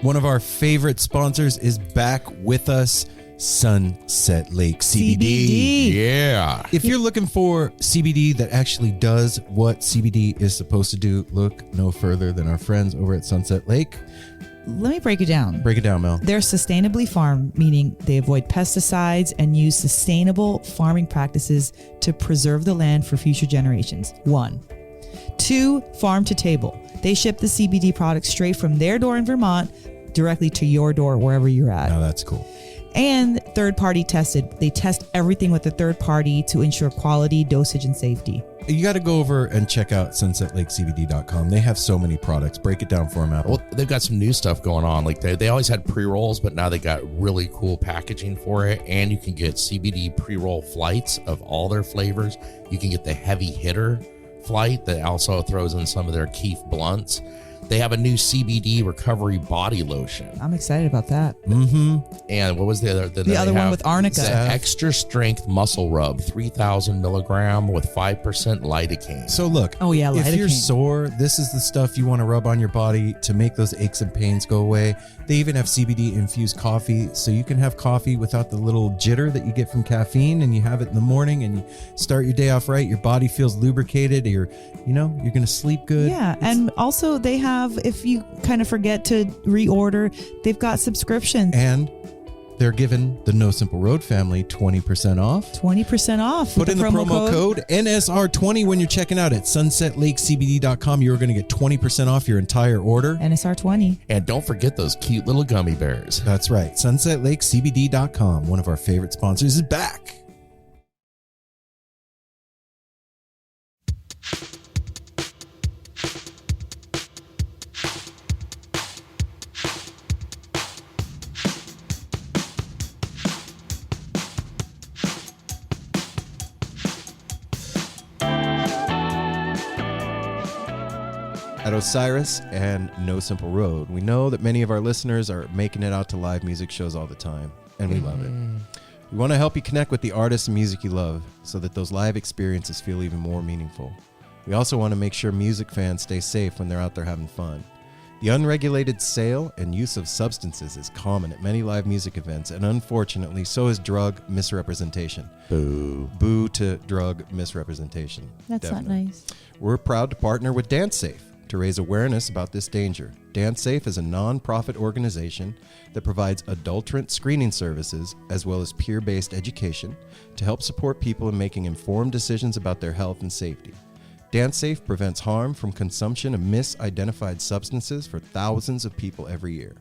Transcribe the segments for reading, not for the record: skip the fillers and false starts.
One of our favorite sponsors is back with us, Sunset Lake CBD. Yeah. If you're looking for CBD that actually does what CBD is supposed to do, look no further than our friends over at Sunset Lake. Let me break it down. Break it down, Mel. They're sustainably farmed, meaning they avoid pesticides and use sustainable farming practices to preserve the land for future generations. 1. 2, farm to table. They ship the CBD products straight from their door in Vermont directly to your door wherever you're at. Oh, that's cool. And third party tested. They test everything with a third party to ensure quality, dosage, and safety. You got to go over and check out sunsetlakecbd.com. They have so many products. Break it down for them, Apple. Well, they've got some new stuff going on. Like they always had pre-rolls, but now they got really cool packaging for it. And you can get CBD pre-roll flights of all their flavors. You can get the heavy hitter flight that also throws in some of their Keef blunts. They have a new CBD recovery body lotion. I'm excited about that. Mm-hmm. And what was the other? The other one with arnica. The extra strength muscle rub, 3,000 milligram with 5% lidocaine. So look, Oh, yeah, if you're lidocaine. sore, this is the stuff you want to rub on your body to make those aches and pains go away. They even have CBD infused coffee, so you can have coffee without the little jitter that you get from caffeine, and you have it in the morning and you start your day off right. Your body feels lubricated. You're going to sleep good. Yeah, and also they have, if you kind of forget to reorder, they've got subscriptions. And they're giving the No Simple Road family 20% off. 20% off. Put with in the promo code NSR20 when you're checking out at sunsetlakecbd.com. You're going to get 20% off your entire order. NSR20. And don't forget those cute little gummy bears. That's right. sunsetlakecbd.com, one of our favorite sponsors, is back. At Osiris and No Simple Road, we know that many of our listeners are making it out to live music shows all the time, and we love it. We want to help you connect with the artists and music you love so that those live experiences feel even more meaningful. We also want to make sure music fans stay safe when they're out there having fun. The unregulated sale and use of substances is common at many live music events, and unfortunately, so is drug misrepresentation. Boo. Boo to drug misrepresentation. That's Definitely. not nice. We're proud to partner with DanceSafe to raise awareness about this danger. DanceSafe is a non-profit organization that provides adulterant screening services as well as peer-based education to help support people in making informed decisions about their health and safety. DanceSafe prevents harm from consumption of misidentified substances for thousands of people every year.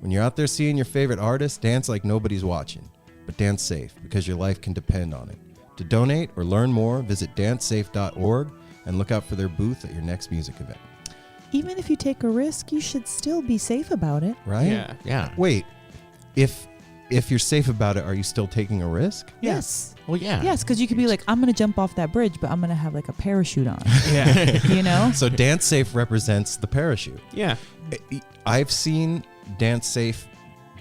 When you're out there seeing your favorite artist, dance like nobody's watching. But dance safe, because your life can depend on it. To donate or learn more, visit dancesafe.org and look out for their booth at your next music event. Even if you take a risk, you should still be safe about it. Right? Yeah. Wait, if you're safe about it, are you still taking a risk? Yes. Well, yeah. Yes, because you could be like, I'm going to jump off that bridge, but I'm going to have like a parachute on. Yeah. You know? So Dance Safe represents the parachute. Yeah. I've seen Dance Safe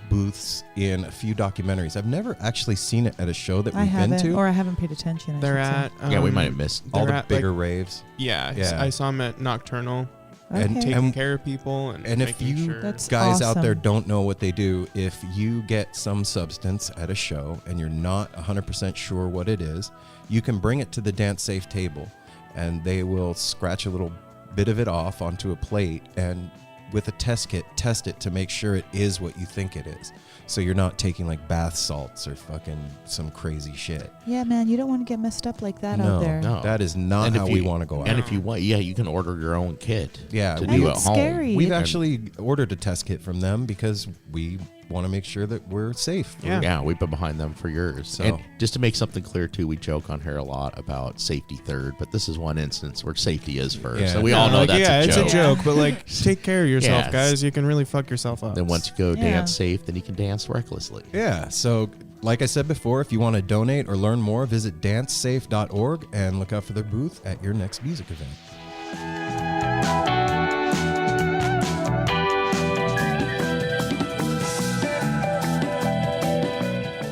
booths in a few documentaries. I've never actually seen it at a show that I we've been haven't, to. or I haven't paid attention. I They're should say. at. Yeah, we might have missed. All they're the at, bigger like, raves. Yeah. Yeah. I saw them at Nocturnal, And Okay. taking care of people and if making you sure. That's guys out there awesome. don't know what they do, if you get some substance at a show and you're not 100% sure what it is, you can bring it to the Dance Safe table and they will scratch a little bit of it off onto a plate and with a test kit, test it to make sure it is what you think it is. So you're not taking like bath salts or fucking some crazy shit. Yeah, man, you don't want to get messed up like that No, out there. no. that is not And if how we want to go out. And if you want, you can order your own kit. Yeah, to we- do And at it's home. scary. We've And- actually ordered a test kit from them because we want to make sure that we're safe. Yeah. Yeah, we've been behind them for years. So- And just to make something clear, too, we joke on here a lot about safety third, but this is one instance where safety is first. Yeah. And we all know like, that's yeah, a joke. it's a joke, but like, take care of yourself, Yes. guys. You can really fuck yourself up. Then once you go Yeah. dance safe, then you can dance recklessly. Yeah, so like I said before, if you want to donate or learn more, visit dancesafe.org and look out for their booth at your next music event.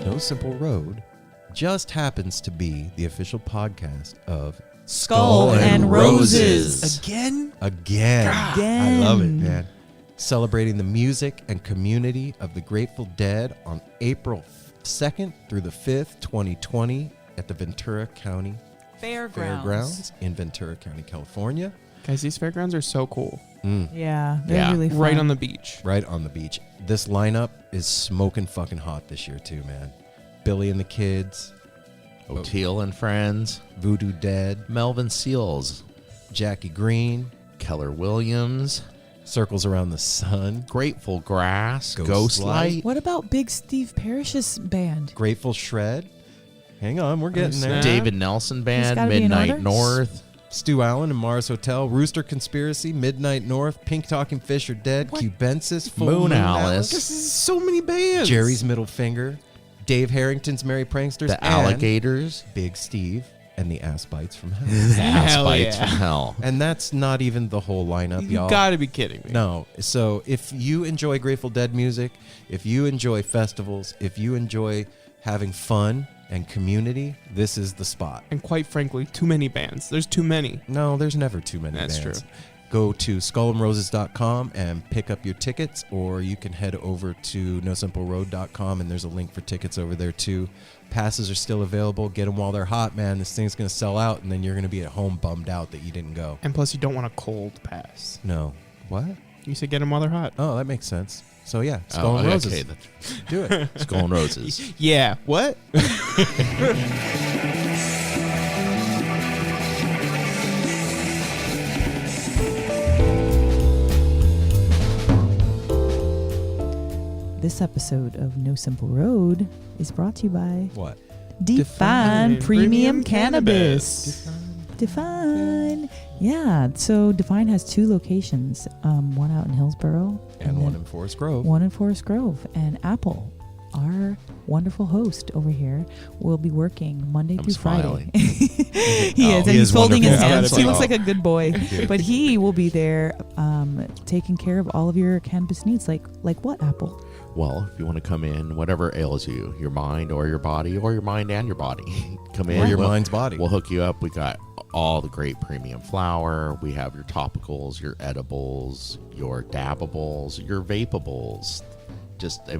No Simple Road just happens to be the official podcast of Skull and Roses. Again. Again. I love it, man. celebrating the music and community of the Grateful Dead on April 2nd through the 5th, 2020 at the Ventura County Fairgrounds in Ventura County, California. Guys, these fairgrounds are so cool. Yeah, they're really fun. Right on the beach. Right on the beach. This lineup is smoking fucking hot this year too, man. Billy and the Kids, O'Teal and Friends, Voodoo Dead, Melvin Seals, Jackie Green, Keller Williams, Circles Around the Sun, Grateful Grass, Ghost Light. What about Big Steve Parish's band? Grateful Shred. Hang on, we're getting there. David Nelson Band, gotta be in Midnight order. North, Stu Allen and Mars Hotel, Rooster Conspiracy, Midnight North, Pink Talking Fish Are Dead, Cubensis, Full Moon Moon Alice. This is so many bands. Jerry's Middle Finger, Dave Harrington's Merry Pranksters, The and Alligators, Big Steve, and the Ass Bites from Hell. The Ass Hell Bites yeah. from Hell. And that's not even the whole lineup, You y'all. gotta be kidding me. No. So if you enjoy Grateful Dead music, if you enjoy festivals, if you enjoy having fun and community, this is the spot. And quite frankly, too many bands. There's too many. No, there's never too many That's bands. true. Go to skullandroses.com and pick up your tickets, or you can head over to nosimpleroad.com and there's a link for tickets over there too. Passes are still available. Get them while they're hot, man. This thing's going to sell out, and then you're going to be at home bummed out that you didn't go. And plus, you don't want a cold pass. No. What? You said get them while they're hot. Oh, that makes sense. So yeah, Skull and Roses. Okay, Do it. Skull and Roses. Yeah. What? This episode of No Simple Road is brought to you by What? Define Define Premium Premium Cannabis. Define. Yeah, so Define has 2 locations, one out in Hillsboro And then one in Forest Grove. one in Forest Grove. And Apple, our wonderful host over here, will be working Monday I'm through smiling. Friday. He is, and he he's is folding his wonderful. hands. Gotta He be. looks like a good boy. Dude. But he will be there taking care of all of your cannabis needs. Like what, Apple? Well, if you want to come in, whatever ails you, your mind or your body, or your mind and your body, come in. Or your We'll- mind's body. We'll hook you up. We got all the great premium flower. We have your topicals, your edibles, your dabbables, your vapables.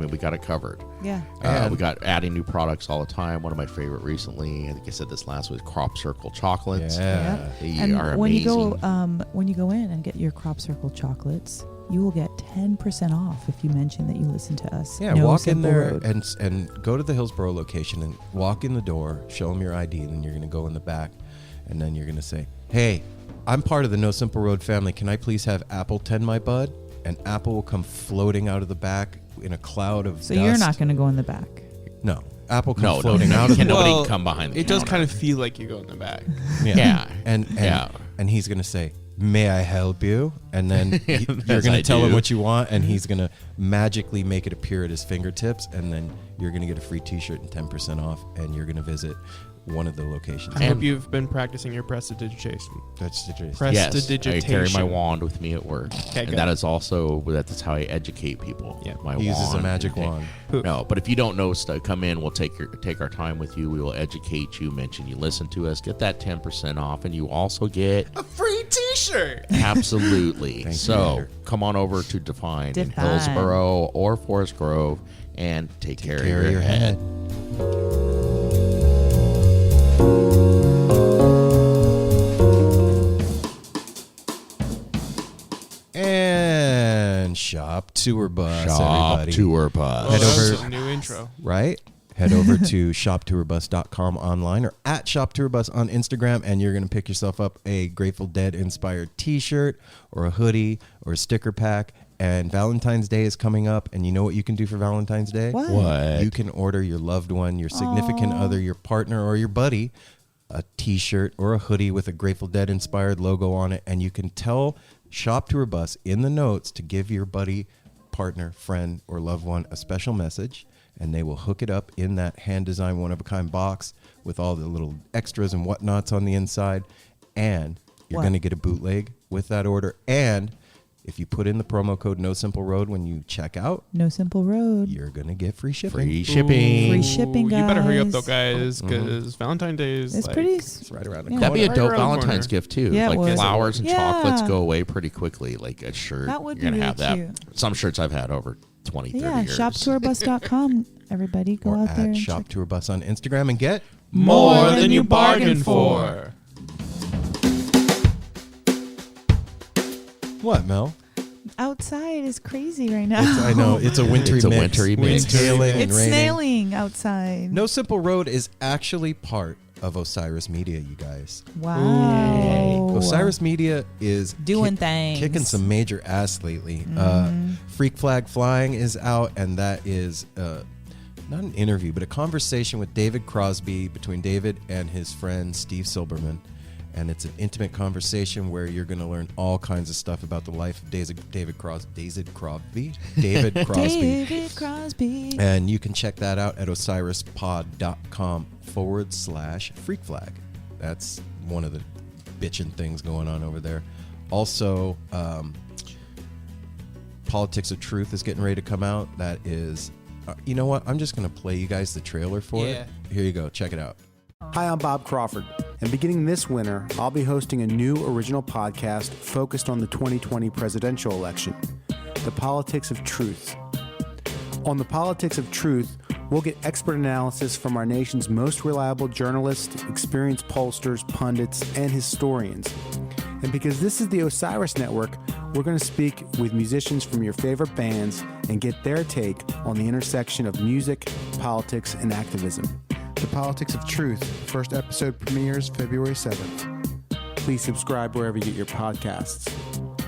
We got it covered. Yeah. We got adding new products all the time. One of my favorite recently, I think I said this last week, Crop Circle chocolates. Yeah. They And are when amazing. you go in and get your Crop Circle chocolates, you will get 10% off if you mention that you listen to us. Yeah, No walk in Simple there Road. and go to the Hillsboro location and walk in the door, show them your ID, and then you're going to go in the back, and then you're going to say, hey, I'm part of the No Simple Road family. Can I please have Apple 10 my bud? And Apple will come floating out of the back in a cloud of So dust. you're not going to go in the back. No. Apple comes No, floating no, out of the nobody Well, can come behind the It does counter. kind of feel like you go in the back. Yeah. And he's going to say, may I help you? And then you're As going I to tell him do. what you want, and he's going to magically make it appear at his fingertips, and then you're going to get a free t-shirt and 10% off, and you're going to visit one of the locations. I hope you've been practicing your prestidigitation. That's the truth. Yes, I Prestidigitation. carry my wand with me at work. Okay, And good. that is also, that's how I educate people. Yeah. My He uses a wand. magic Okay. wand. No, but if you don't know stuff, come in. We'll take our time with you. We will educate you, mention you, listen to us, get that 10% off, and you also get A free T-shirt. absolutely. Thank you, So Andrew. come on over to Define in Define. Hillsboro or Forest Grove and take care of your head. And shop tour bus, Shop everybody. tour bus. Oh, Head that's over- a new intro. Right? Head over to shoptourbus.com online or at shoptourbus on Instagram, and you're going to pick yourself up a Grateful Dead inspired t-shirt or a hoodie or a sticker pack. And Valentine's Day is coming up, and you know what you can do for Valentine's Day? What? What? You can order your loved one, your significant other, your partner, or your buddy a t-shirt or a hoodie with a Grateful Dead inspired logo on it, and you can tell Shop Tour Bus in the notes to give your buddy, partner, friend, or loved one a special message, and they will hook it up in that hand-designed one-of-a-kind box with all the little extras and whatnots on the inside, and you're What? going to get a bootleg with that order, and If you put in the promo code No Simple Road when you check out, No Simple Road. you're gonna get free shipping. Free shipping. Free shipping, You better hurry up though, guys. guys, because Valentine's Day is It's like, pretty. It's right around the Yeah. corner. That'd be a Right dope around the Valentine's corner. gift too. Yeah, it like would. flowers and Yeah. chocolates go away pretty quickly. Like a shirt. That would you're be gonna have really that. cute. Some shirts I've had over 20, 30 Yeah, years. shoptourbus.com. Everybody go Or out there at and Shop check. Tour Bus on Instagram and get more than you bargained for. what, Mel? Outside is crazy right now. I know it's a wintry It's a mix. wintry mix. It's hailing and It's raining. snailing outside. No Simple Road is actually part of Osiris Media, you guys. Wow. Osiris Media is Doing things. kicking some major ass lately. Freak Flag Flying is out, and that is not an interview, but a conversation with David Crosby between David and his friend Steve Silberman. And it's an intimate conversation where you're going to learn all kinds of stuff about the life of David Crosby. David Crosby. And you can check that out at osirispod.com/freak flag. That's one of the bitchin' things going on over there. Also, Politics of Truth is getting ready to come out. That is, you know what? I'm just going to play you guys the trailer for it. Here you go. Check it out. Hi, I'm Bob Crawford, and beginning this winter, I'll be hosting a new original podcast focused on the 2020 presidential election, The Politics of Truth. On The Politics of Truth, we'll get expert analysis from our nation's most reliable journalists, experienced pollsters, pundits, and historians. And because this is the Osiris Network, we're going to speak with musicians from your favorite bands and get their take on the intersection of music, politics, and activism. The Politics of Truth, first episode premieres February 7th. Please subscribe wherever you get your podcasts.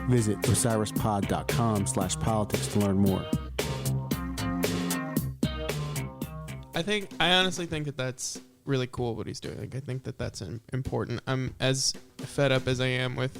Visit osirispod.com/politics to learn more. I honestly think that that's really cool what he's doing. Like, I think that that's important. I'm as fed up as I am with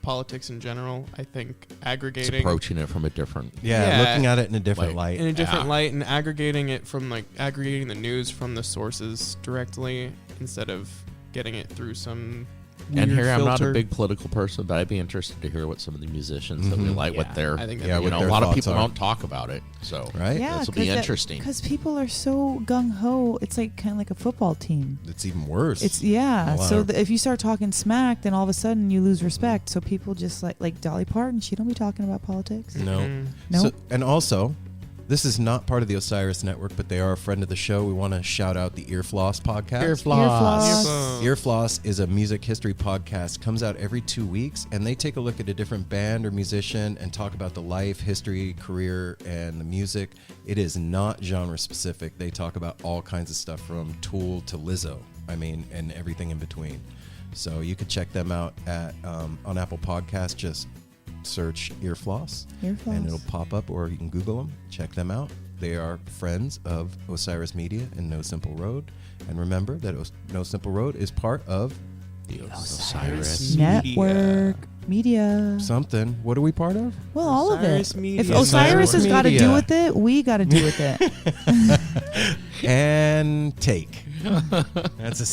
politics in general. I think It's aggregating approaching it from a different. Yeah, looking at it in a different Like, light. in a different Yeah. light and aggregating it from aggregating the news from the sources directly instead of getting it through some And weird here, I'm not a filter. big political person, but I'd be interested to hear what some of the musicians that we like, what their, I think Yeah, that'd what be a their lot of thoughts people are. don't talk about it. So, Right? Yeah, this will be interesting. Because people are so gung ho. It's like kind of like a football team. It's even worse. It's A yeah. lot So of- if you start talking smack, then all of a sudden you lose respect. So people just like Dolly Parton. She don't be talking about politics. No. Mhm. Nope. So, and also, this is not part of the Osiris Network, but they are a friend of the show. We want to shout out the Earfloss podcast. Earfloss. Earfloss is a music history podcast, comes out every 2 weeks, and they take a look at a different band or musician and talk about the life, history, career, and the music. It is not genre specific. They talk about all kinds of stuff from Tool to Lizzo. I mean, and everything in between. So you could check them out at on Apple Podcasts. Just search Earfloss, Earfloss. and it'll pop up, or you can Google them. Check them out. They are friends of Osiris Media and No Simple Road. And remember that No Simple Road is part of the Osiris. Network media. something. What are we part of? Well, all of Osiris it. Media. If Osiris has got to Media. do with it, we got to do with it. And take. That's a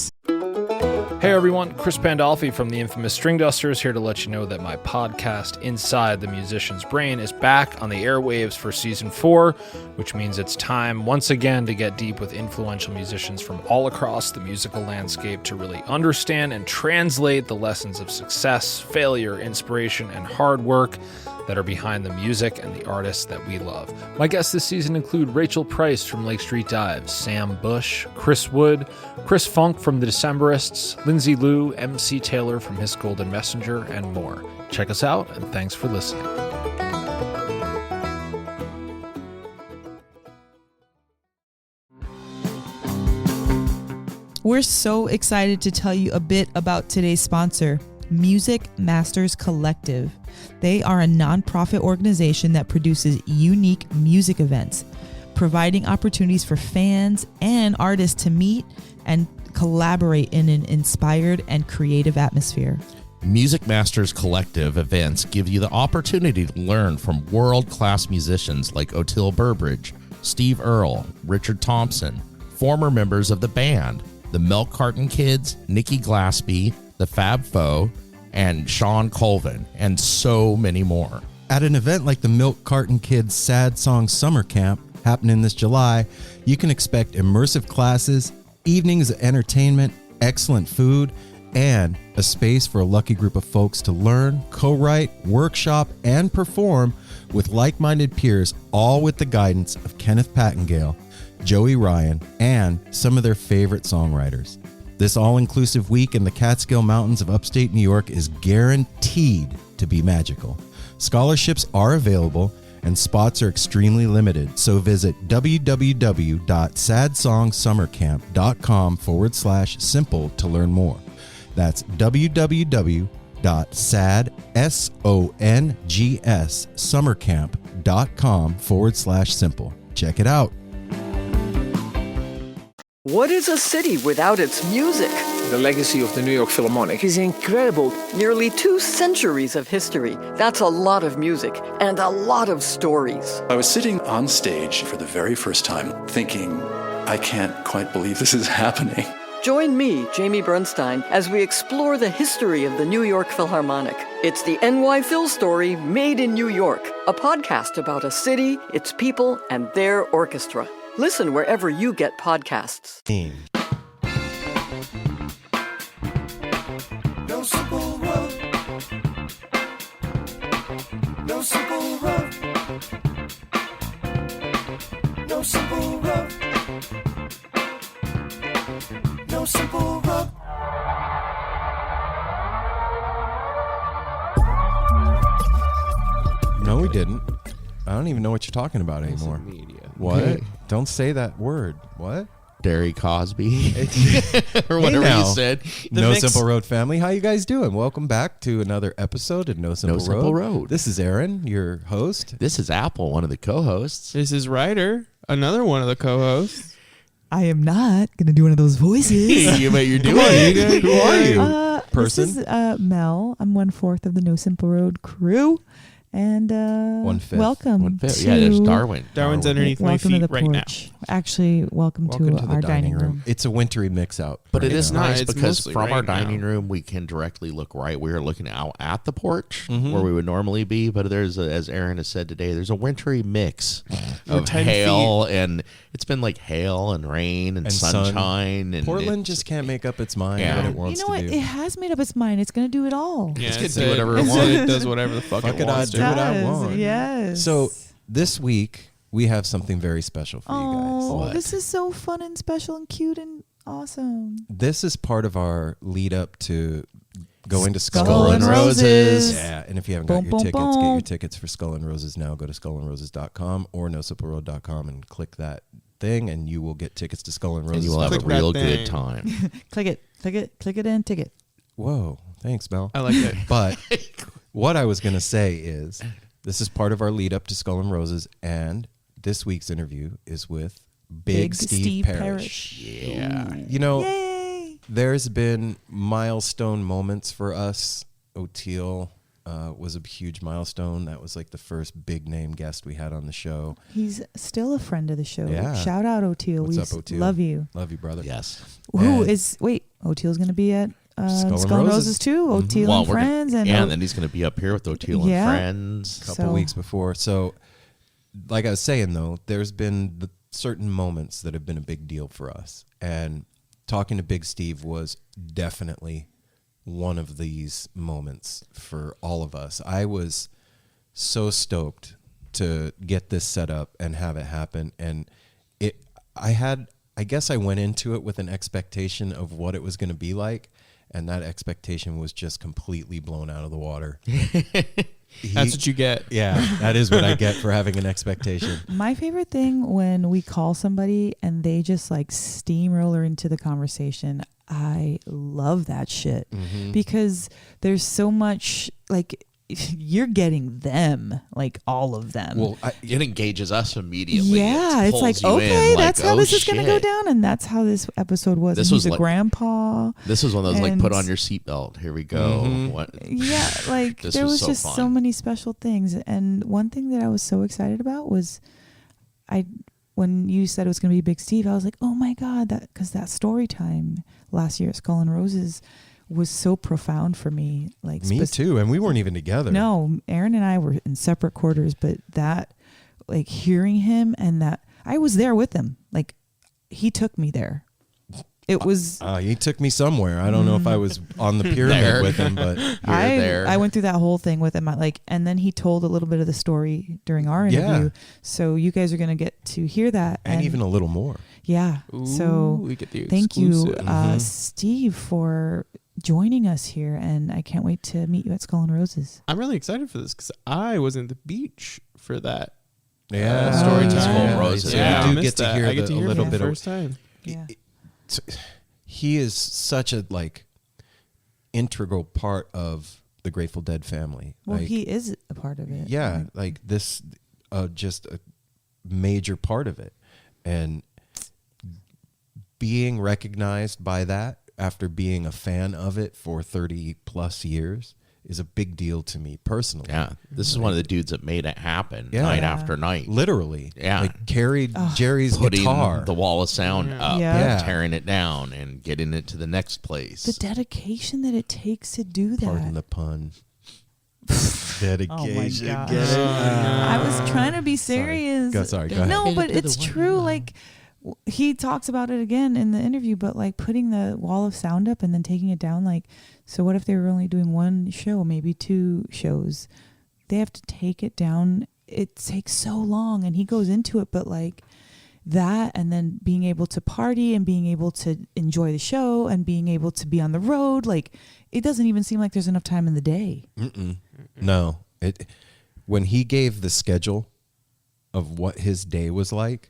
Hey everyone, Chris Pandolfi from the infamous String Dusters here to let you know that my podcast, Inside the Musician's Brain, is back on the airwaves for season 4, which means it's time once again to get deep with influential musicians from all across the musical landscape to really understand and translate the lessons of success, failure, inspiration, and hard work that are behind the music and the artists that we love. My guests this season include Rachel Price from Lake Street Dives, Sam Bush, Chris Wood, Chris Funk from The Decemberists, Lindsay Liu, MC Taylor from His Golden Messenger, and more. Check us out, and thanks for listening. We're so excited to tell you a bit about today's sponsor, Music Masters Collective. They are a nonprofit organization that produces unique music events, providing opportunities for fans and artists to meet and collaborate in an inspired and creative atmosphere. Music Masters Collective events give you the opportunity to learn from world-class musicians like Otil Burbridge, Steve Earle, Richard Thompson, former members of the band, the Milk Carton Kids, Nikki Glaspie, the Fab Four, and Sean Colvin, and so many more. At an event like the Milk Carton Kids Sad Song Summer Camp happening this July, you can expect immersive classes, evenings of entertainment, excellent food, and a space for a lucky group of folks to learn, co-write, workshop, and perform with like-minded peers, all with the guidance of Kenneth Pattengale, Joey Ryan, and some of their favorite songwriters. This all-inclusive week in the Catskill Mountains of upstate New York is guaranteed to be magical. Scholarships are available and spots are extremely limited, so visit www.sadsongsummercamp.com/simple to learn more. That's www.sadsongsummercamp.com/simple. Check it out. What is a city without its music? The legacy of the New York Philharmonic is incredible. Nearly 2 centuries of history. That's a lot of music and a lot of stories. I was sitting on stage for the very first time thinking, I can't quite believe this is happening. Join me, Jamie Bernstein, as we explore the history of the New York Philharmonic. It's the NY Phil story made in New York, a podcast about a city, its people, and their orchestra. Listen wherever you get podcasts. No simple road. No simple road. No simple road. No simple road. No, we didn't. I don't even know what you're talking about anymore. What? Don't say that word. What? Derry Cosby or whatever now. you said. No Simple Road family. How you guys doing? Welcome back to another episode of No Simple Road. This is Aaron, your host. This is Apple, one of the co-hosts. This is Ryder, another one of the co-hosts. I am not going to do one of those voices. You're doing it. Who are you? This is Mel. I'm 1/4 of the No Simple Road crew. And 1/5. welcome 1/5. to... Yeah, there's Darwin. Darwin's underneath my welcome feet to the right now. porch. Actually, welcome to the our dining room. It's a wintry mix out. But it is now. nice It's because mostly from our right now. dining room, we can directly look right. We are looking out at the porch Mhm. where we would normally be. But there's, as Aaron has said today, there's a wintry mix of 10 hail. And it's been like hail and rain and sun. sunshine. And Portland it just can't make up its mind Yeah. what it You wants know what? to do. It has made up its mind. It's going to do it all. Yeah, It's gonna it do whatever it said wants. It does whatever the fuck it wants do to. what I Does, want. Yes. So this week, we have something very special for you Oh, guys. this is so fun and special and cute and awesome. This is part of our lead up to going to Skull, Skull and and Roses. Roses. Yeah, and if you haven't Boom, got your boom, tickets, get boom. your tickets for Skull and Roses now. Go to skullandroses.com or nosimpleroad.com and click that thing, and you will get tickets to Skull and And Roses. you will have a Click that real thing. good time. Click it, and ticket. Whoa, thanks, Mel. I like it. But what I was going to say is this is part of our lead up to Skull and Roses, and this week's interview is with Big Steve Parish. Yeah. You know, Yay! there's been milestone moments for us. Oteil was a huge milestone. That was like the first big name guest we had on the show. He's still a friend of the show. Yeah. Shout out Oteil. What's We up, Oteil? love you. Love you, brother. Yes. Oteil's going to be at Skull Skull and and Roses. Roses too. Oteil Well, and friends. And then he's going to be up here with Oteil Yeah. and friends. Couple So- weeks before. So, like I was saying, though, there's been certain moments that have been a big deal for us. And talking to Big Steve was definitely one of these moments for all of us. I was so stoked to get this set up and have it happen. And I guess I went into it with an expectation of what it was going to be like. And that expectation was just completely blown out of the water. That's what you get. Yeah, that is what I get for having an expectation. my favorite thing when we call somebody and they just like steamroller into the conversation, I love that shit because there's so much like you're getting them, like all of them. Well, It engages us immediately. yeah, It it's like, pulls you okay, in, that's like, how oh, this is going to go shit. down. And that's how this episode was. This And was he's a like- grandpa. This was one of those like put And- on your seatbelt. Here we go. Mhm. What? Yeah, like This there was was so just fun. so many special things. And one thing that I was so excited about was when you said it was going to be Big Steve, I was like, oh my God, because that story time last year at Skull and Roses was so profound for me. Like Me too, and we weren't even together. No, Aaron and I were in separate quarters, but that, like, hearing him, and that I was there with him. Like, he took me there. It was. He took me somewhere. I don't know if I was on the pyramid with him, but I went through that whole thing with him. And then he told a little bit of the story during our interview. Yeah. So you guys are going to get to hear that, and even a little more. Yeah. Ooh, so we get the thank you, exclusive. Steve, for joining us here, and I can't wait to meet you at Skull and Roses. I'm really excited for this because I was in the beach for that. Skull Story time. and Roses. Yeah, I you do missed get to that. hear I get to a hear little it bit for the of first time. Yeah. He is such a integral part of the Grateful Dead family. Well, he is a part of it. Yeah, like this, just a major part of it, and being recognized by that after being a fan of it for 30 plus years is a big deal to me personally. Yeah, this is one of the dudes that made it happen Yeah. night after night. Literally. Yeah. Like carried Jerry's Putting guitar. the wall of sound up, Yeah. and tearing it down, and getting it to the next place. The dedication that it takes to do that. Pardon the pun. Dedication. gosh. Get it? I was trying to be serious. Sorry, go ahead. No, but To the it's one true. line. Like, he talks about it again in the interview, but like putting the wall of sound up and then taking it down. Like, so what if they were only doing one show, maybe 2 shows? They have to take it down. It takes so long, and he goes into it, but like that, and then being able to party and being able to enjoy the show and being able to be on the road, like, it doesn't even seem like there's enough time in the day. No. When he gave the schedule of what his day was like,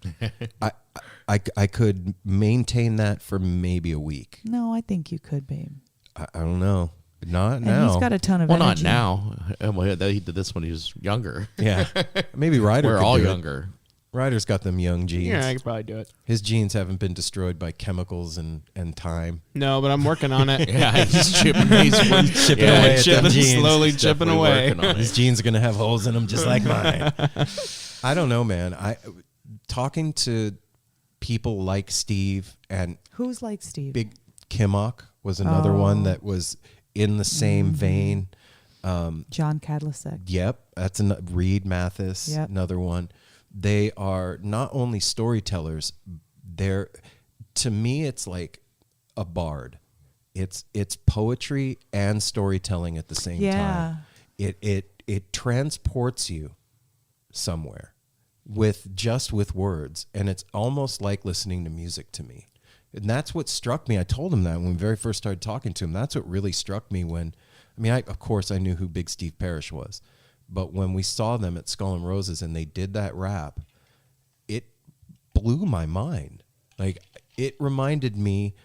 I could maintain that for maybe a week. No, I think you could, babe. I don't know. Not And now. he's got a ton of well, energy. not now. Well, he did this when he was younger. Yeah. Maybe Ryder We're could all do it. younger. Ryder's got them young genes. Yeah, I could probably do it. His genes haven't been destroyed by chemicals and time. No, but I'm working on it. Yeah, he's chipping. He's Chipping yeah, away at them chipping, genes. slowly He's chipping definitely away. working on His it. genes are going to have holes in them just like mine. I don't know, man. Talking to people like Steve and Who's like Steve? Big Kimmock was another one that was in the same vein. John Cadlicek. Yep, that's Reed Mathis, Yep. another one. They are not only storytellers, to me it's like a bard. It's poetry and storytelling at the same time. It transports you somewhere with words, and it's almost like listening to music to me. And that's what struck me. I told him that when we very first started talking to him. That's what really struck me of course I knew who Big Steve Parish was. But when we saw them at Skull and Roses and they did that rap, it blew my mind. Like, it reminded me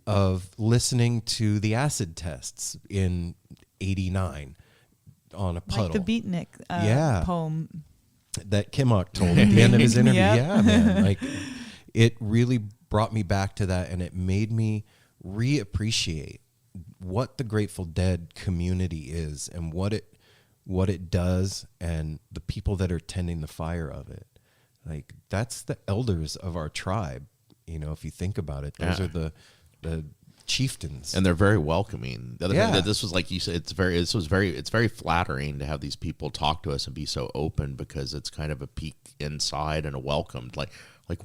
of listening to the acid tests in '89 on a puddle. Like the Beatnik poem. That Kimmock told at the end of his interview. Yep. Yeah, man. Like, it really brought me back to that, and it made me reappreciate what the Grateful Dead community is and what it does, and the people that are tending the fire of it. Like, that's the elders of our tribe. You know, if you think about it, those are the chieftains, And they're very welcoming. The other thing Yeah. that this was, like you said, it's very flattering to have these people talk to us and be so open, because it's kind of a peek inside and a welcome, like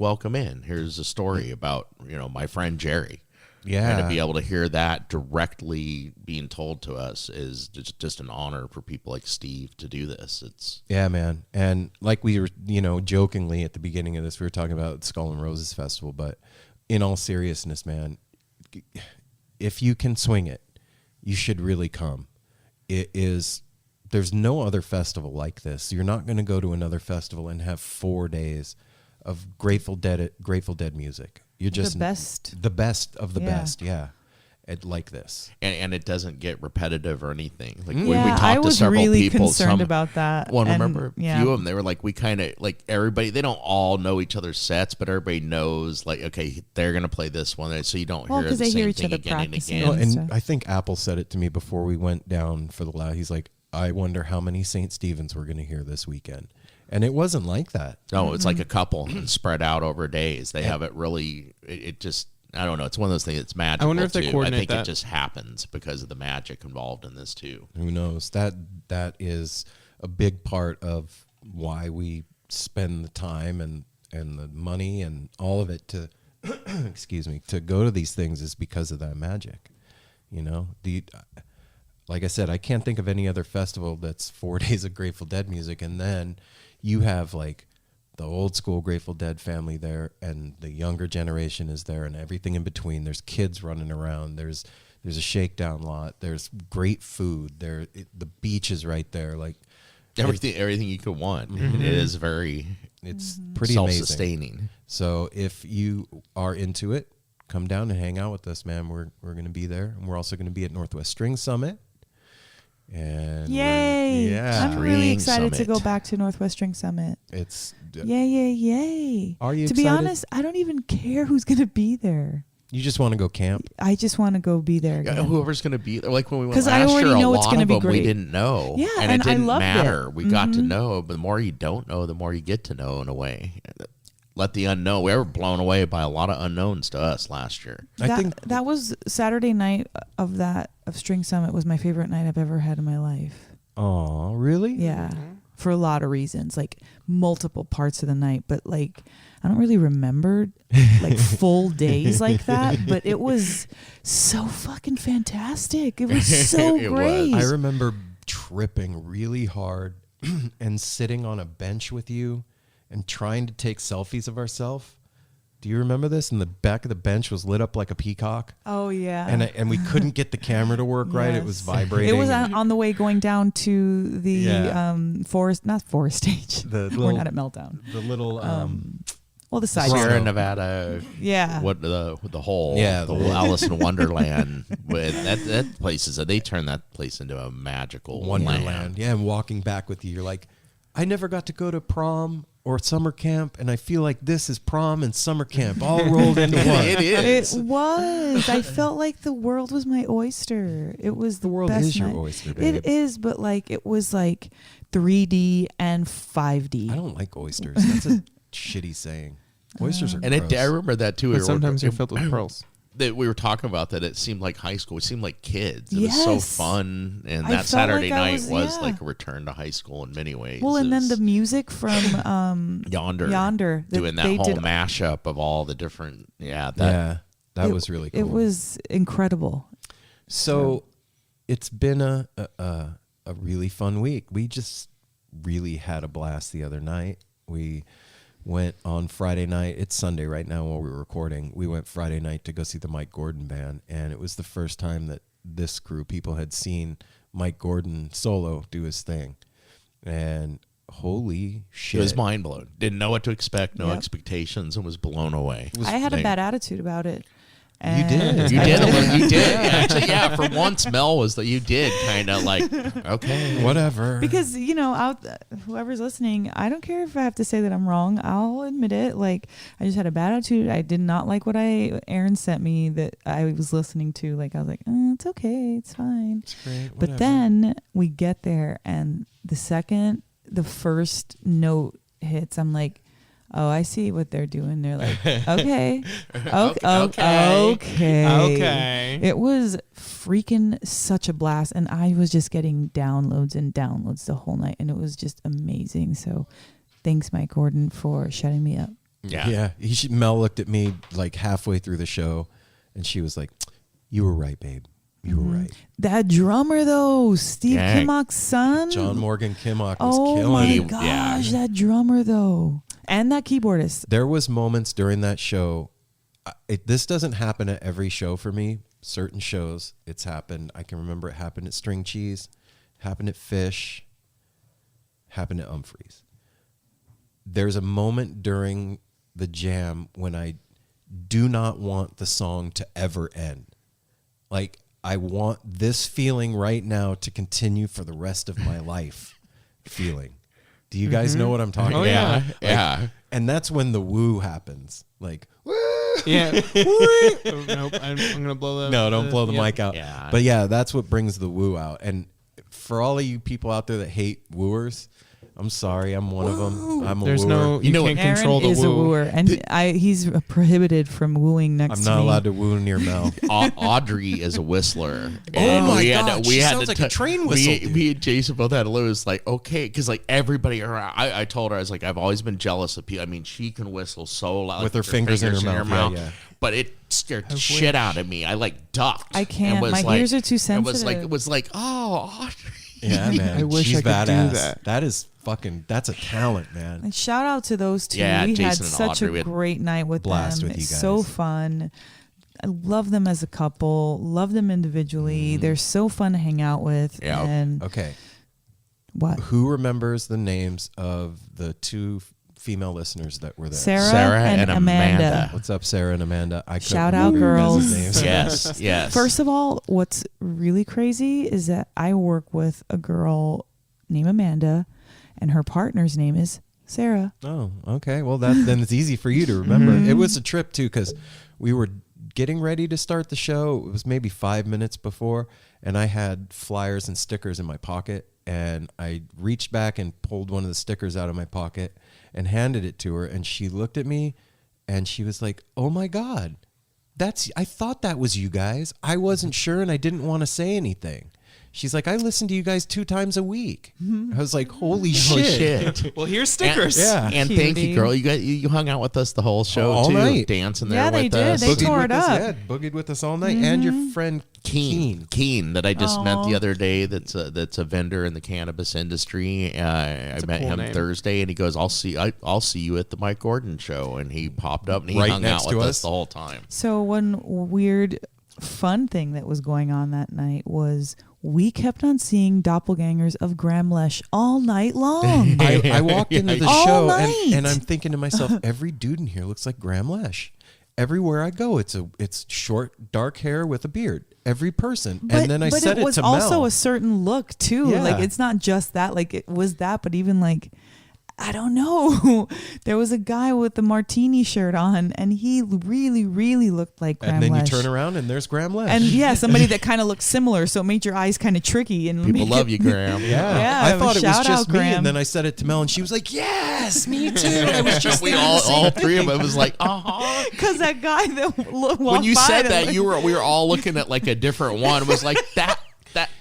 welcome in. Here's a story about, my friend Jerry. Yeah. And to be able to hear that directly being told to us is just an honor for people like Steve to do this. Yeah, man. And like we were, jokingly at the beginning of this, we were talking about Skull and Roses Festival, but in all seriousness, man, if you can swing it, you should really come. There's no other festival like this. You're not going to go to another festival and have 4 days of Grateful Dead music. You're just the best of the best. Yeah. Like this, and it doesn't get repetitive or anything. Like we I talked to was several really people. concerned about that. Well, and, remember a few of them. They were like, we kind of like everybody. They don't all know each other's sets, but everybody knows. Like, okay, they're gonna play this one, so you don't hear the they hear same each thing other again and practicing. again. Well, and stuff. I think Apple said it to me before we went down for the loud. He's like, I wonder how many St. Stephen's we're going to hear this weekend. And it wasn't like that. No, it's like a couple and spread out over days. They have it really. It just I don't know. It's one of those things that's magical. I wonder if they too. coordinate I think that. it just happens because of the magic involved in this too. Who knows? That is a big part of why we spend the time and the money and all of it to excuse me, to go to these things is because of that magic. You know, like I said, I can't think of any other festival that's 4 days of Grateful Dead music, and then you have like the old school Grateful Dead family there, and the younger generation is there, and everything in between. There's kids running around. There's a shakedown lot. There's great food. The beach is right there. Like Everything you could want. Mm-hmm. It is very. It's pretty amazing. Self-sustaining. So if you are into it, come down and hang out with us, man. We're going to be there, and we're also going to be at Northwest String Summit. And Yay! I'm really String excited to Summit. go back to Northwest String Summit. It's Yay! Are you To be excited? honest, I don't even care who's going to be there. You just want to go camp. I just want to go be there. Yeah, Again. whoever's going to be there. Like when we went 'Cause last I already year, know a it's lot gonna of be them we great. didn't know. Yeah, and and it I didn't loved it. matter. We got to know, but the more you don't know, the more you get to know in a way. Let the unknown. We were blown away by a lot of unknowns to us last year. I think that was Saturday night of String Summit was my favorite night I've ever had in my life. Oh, really? Yeah. For a lot of reasons, like multiple parts of the night, but like I don't really remember like full days like that, but it was so fucking fantastic. It was so It great. I remember tripping really hard and sitting on a bench with you and trying to take selfies of ourselves. Do you remember this? And the back of the bench was lit up like a peacock. Oh yeah. And we couldn't get the camera to work right. It was vibrating. It was on the way going down to the not forest stage. The We're little- not at Meltdown. The little Well, the side. Sierra Nevada. Yeah. What the whole Yeah, the whole Alice in Wonderland. With that place is they turned that place into a magical Wonderland. land. Yeah, and walking back with you, you're like, I never got to go to prom or summer camp, and I feel like this is prom and summer camp all rolled into one. It is. It was. I felt like the world was my oyster. It was the world best is your night. oyster, babe. It is, but like it was like 3D and 5D. I don't like oysters. That's a shitty saying. Oysters are And gross. I remember that too. But sometimes they're filled with pearls. That we were talking about that it seemed like high school. It seemed like kids. It was so Yes. fun, and I that felt Saturday like I night was- was yeah. like a return to high school in many ways. Well, and It then was the music from Yonder that doing that they whole did- mashup of all the different that that was really cool. It was incredible. So it's been a really fun week. We just really had a blast the other night. We went on Friday night. It's Sunday right now while we're recording. We went Friday night to go see the Mike Gordon Band, and it was the first time that this crew people had seen Mike Gordon solo do his thing. And holy shit. It was mind blowing. Didn't know what to expect. No Yep. expectations, and was blown away. I had a bad attitude about it. You did. You did. You did. Actually, yeah. For once, Mel was that you did kind of like okay, Whatever. Because whoever's listening, I don't care if I have to say that I'm wrong. I'll admit it. Like I just had a bad attitude. I did not like what Aaron sent me that I was listening to. Like I was like, it's okay, it's fine. It's great. But whatever. then we get there, and the first note hits, I'm like, oh, I see what they're doing. They're like, okay. It was freaking such a blast. And I was just getting downloads and downloads the whole night. And it was just amazing. So thanks, Mike Gordon, for shutting me up. yeah. Mel looked at me like halfway through the show, and she was like, you were right, babe. You were right. That drummer, though, Steve Dang. Kimmock's son. John Morgan Kimmock was Oh killing my it. gosh, that drummer, though. And that keyboardist. There was moments during that show. This doesn't happen at every show for me. Certain shows, it's happened. I can remember it happened at String Cheese, happened at Fish, happened at Humphreys. There's a moment during the jam when I do not want the song to ever end. Like, I want this feeling right now to continue for the rest of my life feeling. Do you guys know what I'm talking Oh, about? yeah. Like, and that's when the woo happens. Like, woo! Yeah. Oh, nope. I'm gonna blow the. No, don't blow the yeah. mic out. Yeah. But yeah, that's what brings the woo out. And for all of you people out there that hate wooers, I'm sorry, I'm one of them. I'm a There's wooer. no, you know, can't Aaron control the is a woo. wooer, and he's prohibited from wooing next I'm to not me. allowed to woo near Mel. Audrey is a whistler. Oh my God, had she to sounds like a train whistle, dude. Me and Jason both had to lose. Like, okay, because like everybody around, I told her, I was like, I've always been jealous of people. I mean, she can whistle so loud With her fingers in her mouth. Yeah. But it scared the shit out of me. I like ducked. I can't. and was My like- ears are too sensitive. It was like, oh, Audrey. Yeah, man. I wish She's I could do badass. that. That is fucking. That's a talent, man. And shout out to those two. Yeah, we Jason had and such Audrey, we a had great night with blast them. with you It's so guys. fun. I love them as a couple. Love them individually. They're so fun to hang out with. Yeah. And Okay. what? Who remembers the names of the two female listeners that were there? Sarah and Amanda. What's up, Sarah and Amanda? I couldn't Shout out, remember your guys' girls. names. Yes, yes. First of all, what's really crazy is that I work with a girl named Amanda, and her partner's name is Sarah. Oh, okay. Well, then it's easy for you to remember. It was a trip too, because we were getting ready to start the show. It was maybe 5 minutes before, and I had flyers and stickers in my pocket, and I reached back and pulled one of the stickers out of my pocket and handed it to her, and she looked at me, and she was like, "Oh my God, I thought that was you guys. I wasn't sure, and I didn't want to say anything." She's like, "I listen to you guys 2 times a week." I was like, "Holy shit!" Well, here's stickers. Yeah. And thank Cutie. you, girl. You hung out with us the whole show All too, night. dancing there Yeah, with they did. us. They tore it with us, up. yeah, boogied with us all night, and your friend Keen that I just met Aw. the other day. That's a vendor in the cannabis industry. I a met cool him name. Thursday, and he goes, "I'll see you at the Mike Gordon show." And he popped up and he Right hung next out to with us. us the whole time. So one weird fun thing that was going on that night was we kept on seeing doppelgangers of Graham Lesh all night long. I walked into the All show night. and I'm thinking to myself, every dude in here looks like Graham Lesh. Everywhere I go, it's short, dark hair with a beard. Every person. And then I said it was to also Mel. a certain look too. Yeah. Like it's not just that. Like it was that, but even like I don't know. There was a guy with the martini shirt on, and he really, really looked like Graham and then Lesh. you turn around and there's Graham Lesh. And yeah, somebody that kind of looked similar, so it made your eyes kind of tricky. And People make love it- you, Graham. Yeah, I thought it was shout just out, me, Graham. and then I said it to Mel, and she was like, "Yes, me too." I was just We thinking all the same three of thing. us was like, uh-huh. Because that guy that walked When you by said that that, looked- we were all looking at like a different one. It was like that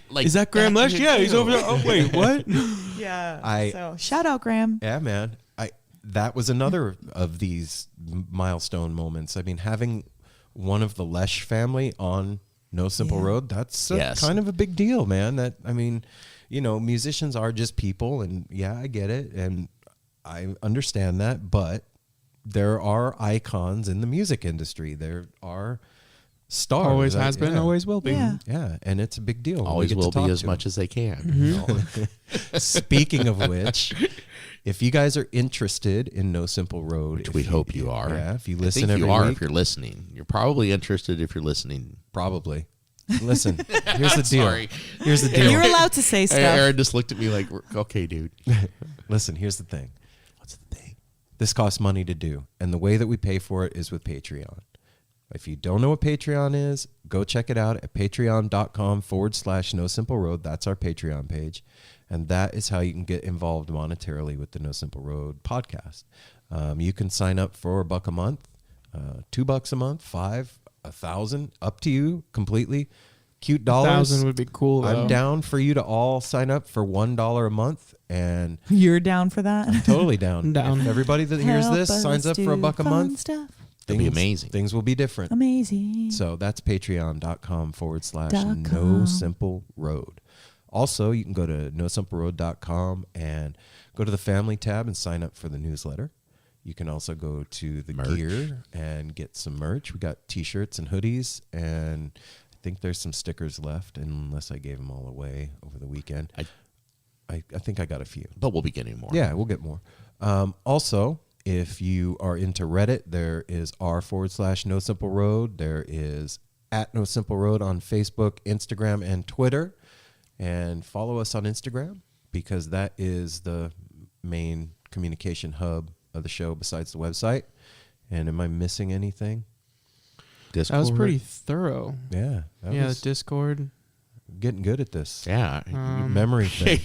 like Is that Graham Lesh? Yeah, he's over there. Oh, wait, what? Yeah. So shout out, Graham. Yeah, man. That was another of these milestone moments. I mean, having one of the Lesh family on No Simple Yeah. Road, that's Yes. kind of a big deal, man. That, I mean, musicians are just people, and yeah, I get it, and I understand that, but there are icons in the music industry. There are stars. Always has been, yeah. always will be. Yeah. Yeah, and it's a big deal. when we always get to will talk be as to much them. as they can. Speaking of which, if you guys are interested in No Simple Road, Which we hope you are. Yeah, if you I listen think every you are week, if you're listening. You're probably interested if you're listening. probably. Listen, here's the deal. Sorry. Here's the deal. You're allowed to say stuff. Aaron just looked at me like, okay, dude. Listen, here's the thing. What's the thing? This costs money to do, and the way that we pay for it is with Patreon. If you don't know what Patreon is, go check it out at patreon.com/No Simple Road. That's our Patreon page. And that is how you can get involved monetarily with the No Simple Road podcast. You can sign up for $1 a month, $2 a month, $5, $1,000, up to you completely. Cute dollars. 1,000 would be cool, though. I'm down for you to all sign up for $1 a month, and You're down for that? totally down. I'm down. If everybody that hears Help this us signs up for do $1 a fun month, Stuff. That'd be amazing. Things will be different. Amazing. So that's patreon.com/No .com. Simple Road. Also, you can go to nosimpleroad.com and go to the family tab and sign up for the newsletter. You can also go to the Merch. gear and get some merch. We got t-shirts and hoodies, and I think there's some stickers left, unless I gave them all away over the weekend. I think I got a few. But we'll be getting more. Yeah, we'll get more. Also, if you are into Reddit, there is r/No Simple Road. There is @No Simple Road on Facebook, Instagram, and Twitter. And follow us on Instagram, because that is the main communication hub of the show besides the website. And am I missing anything? Discord. That was pretty thorough. Yeah. That Yeah, was Discord. getting good at this. Yeah. Memory thing.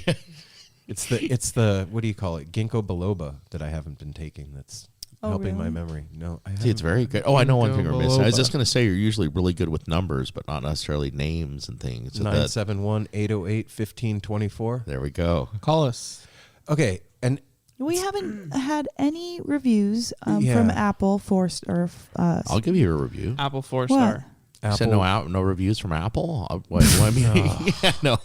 It's the what do you call it? Ginkgo biloba that I haven't been taking. That's helping my memory. No, I See, it's very good. Oh, I know one thing we're missing. I was just going to say you're usually really good with numbers, but not necessarily names and things. 971-808-1524. There we go. Call us. Okay, and We haven't had any reviews from Apple I'll give you a review. Apple 4 What? star. You said no reviews from Apple? What I mean? Yeah, no.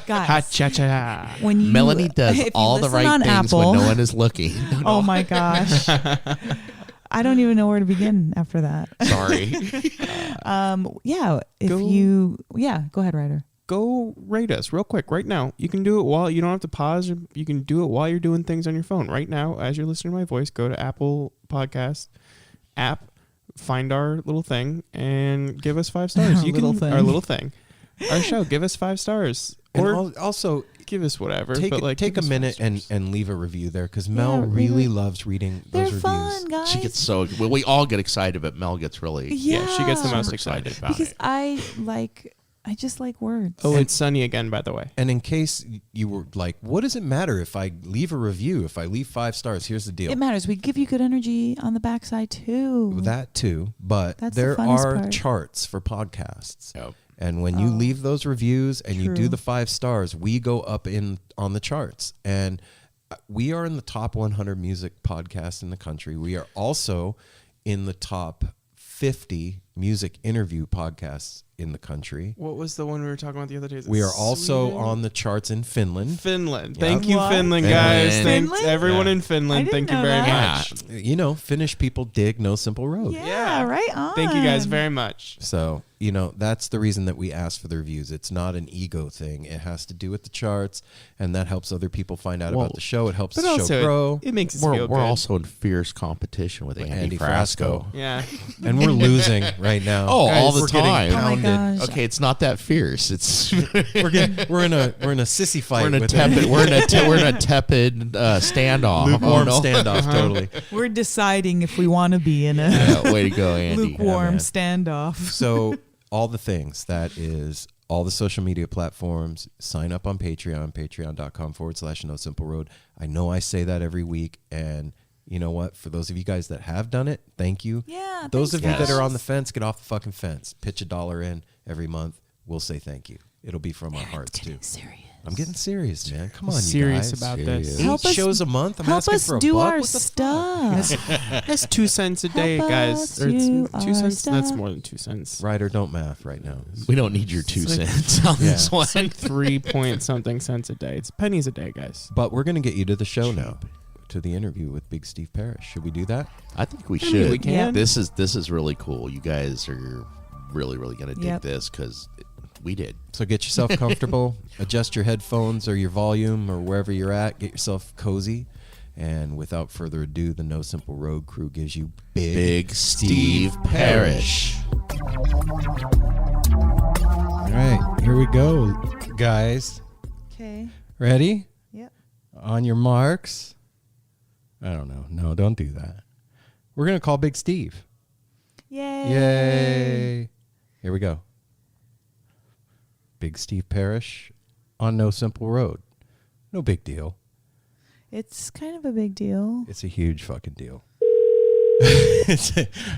guys. Ha cha cha. When you, Melanie does if you all the listen right on things Apple, when no one is looking. Oh my gosh. I don't even know where to begin after that. Sorry. Go ahead, Ryder. Go rate us real quick right now. You can do it while you don't have to pause. You can do it while you're doing things on your phone. Right now, as you're listening to my voice, go to Apple Podcast app, find our little thing, and give us 5 stars. Our little thing. Our show. Give us 5 stars. or Or also give us whatever. take but take a minute and leave a review there because Mel really loves reading They're those reviews. fun, guys. She gets so well, we all get excited, but Mel gets really Yeah. she gets the most super excited. about because it. I just like words. Oh, it's sunny again, by the way. And in case you were like, what does it matter if I leave a review? If I leave 5 stars, here's the deal. It matters. We give you good energy on the backside too. That too, but That's the there funnest are part. charts for podcasts. Yep. And when you leave those reviews and you do True. the 5 stars, we go up on the charts. And we are in the top 100 music podcasts in the country. We are also in the top 50 music interview podcasts in the country. What was the one we were talking about the other day? Is it We are also Sweden? on the charts in Finland. Finland. Yep. Thank you, What? Finland, guys. Finland. Thanks everyone in I Finland. didn't Thank you know very that. much. You know, Finnish people dig No Simple Road. Yeah, right on. Thank you guys very much. So, you know, that's the reason that we ask for the reviews. It's not an ego thing. It has to do with the charts, and that helps other people find out about the show. It helps But the show also, grow. it makes us We're feel good. also in fierce competition with Andy Frasco. Yeah. And we're losing right now. Oh, all the we're getting time. Oh my pounded. gosh. Okay, it's not that fierce. It's We're in a sissy fight. we're in a with tepid it. we're in a tepid standoff. Lukewarm Oh, no. standoff, totally. We're deciding if we want to be in a Yeah, way to go, Andy. lukewarm man. standoff. So all the things, that is all the social media platforms. Sign up on Patreon, patreon.com/No Simple Road. I know I say that every week, and you know what? For those of you guys that have done it, thank you. Yeah. Those thanks, of you that guys. are on the fence, get off the fucking fence. Pitch $1 in every month. We'll say thank you. It'll be from our hearts too. Serious. I'm getting serious, man. Come on, Serious you guys. about Serious. this. Eight Help us- shows a month. I'm Help asking us for a do buck. our What the stuff. That's 2 cents a day, Help guys. us Or it's do 2 our cents. That's stuff. more than 2 cents. Ryder, don't math right now. We don't need your 2 like- cents on Yeah. this one. It's like 3 point something cents a day. It's pennies a day, guys. But we're gonna get you to the show now, to the interview with Big Steve Parish. Should we do that? I think we I mean, should. we can. This is really cool. You guys are really gonna dig Yep. this because we did. So get yourself comfortable, adjust your headphones or your volume or wherever you're at. Get yourself cozy, and without further ado, the No Simple Road crew gives you Big Steve Parish. All right, here we go, guys. Okay. Ready? Yep. On your marks. I don't know. No, don't do that. We're gonna call Big Steve. Yay. Yay! Here we go. Big Steve Parish on No Simple Road. No big deal. It's kind of a big deal. It's a huge fucking deal.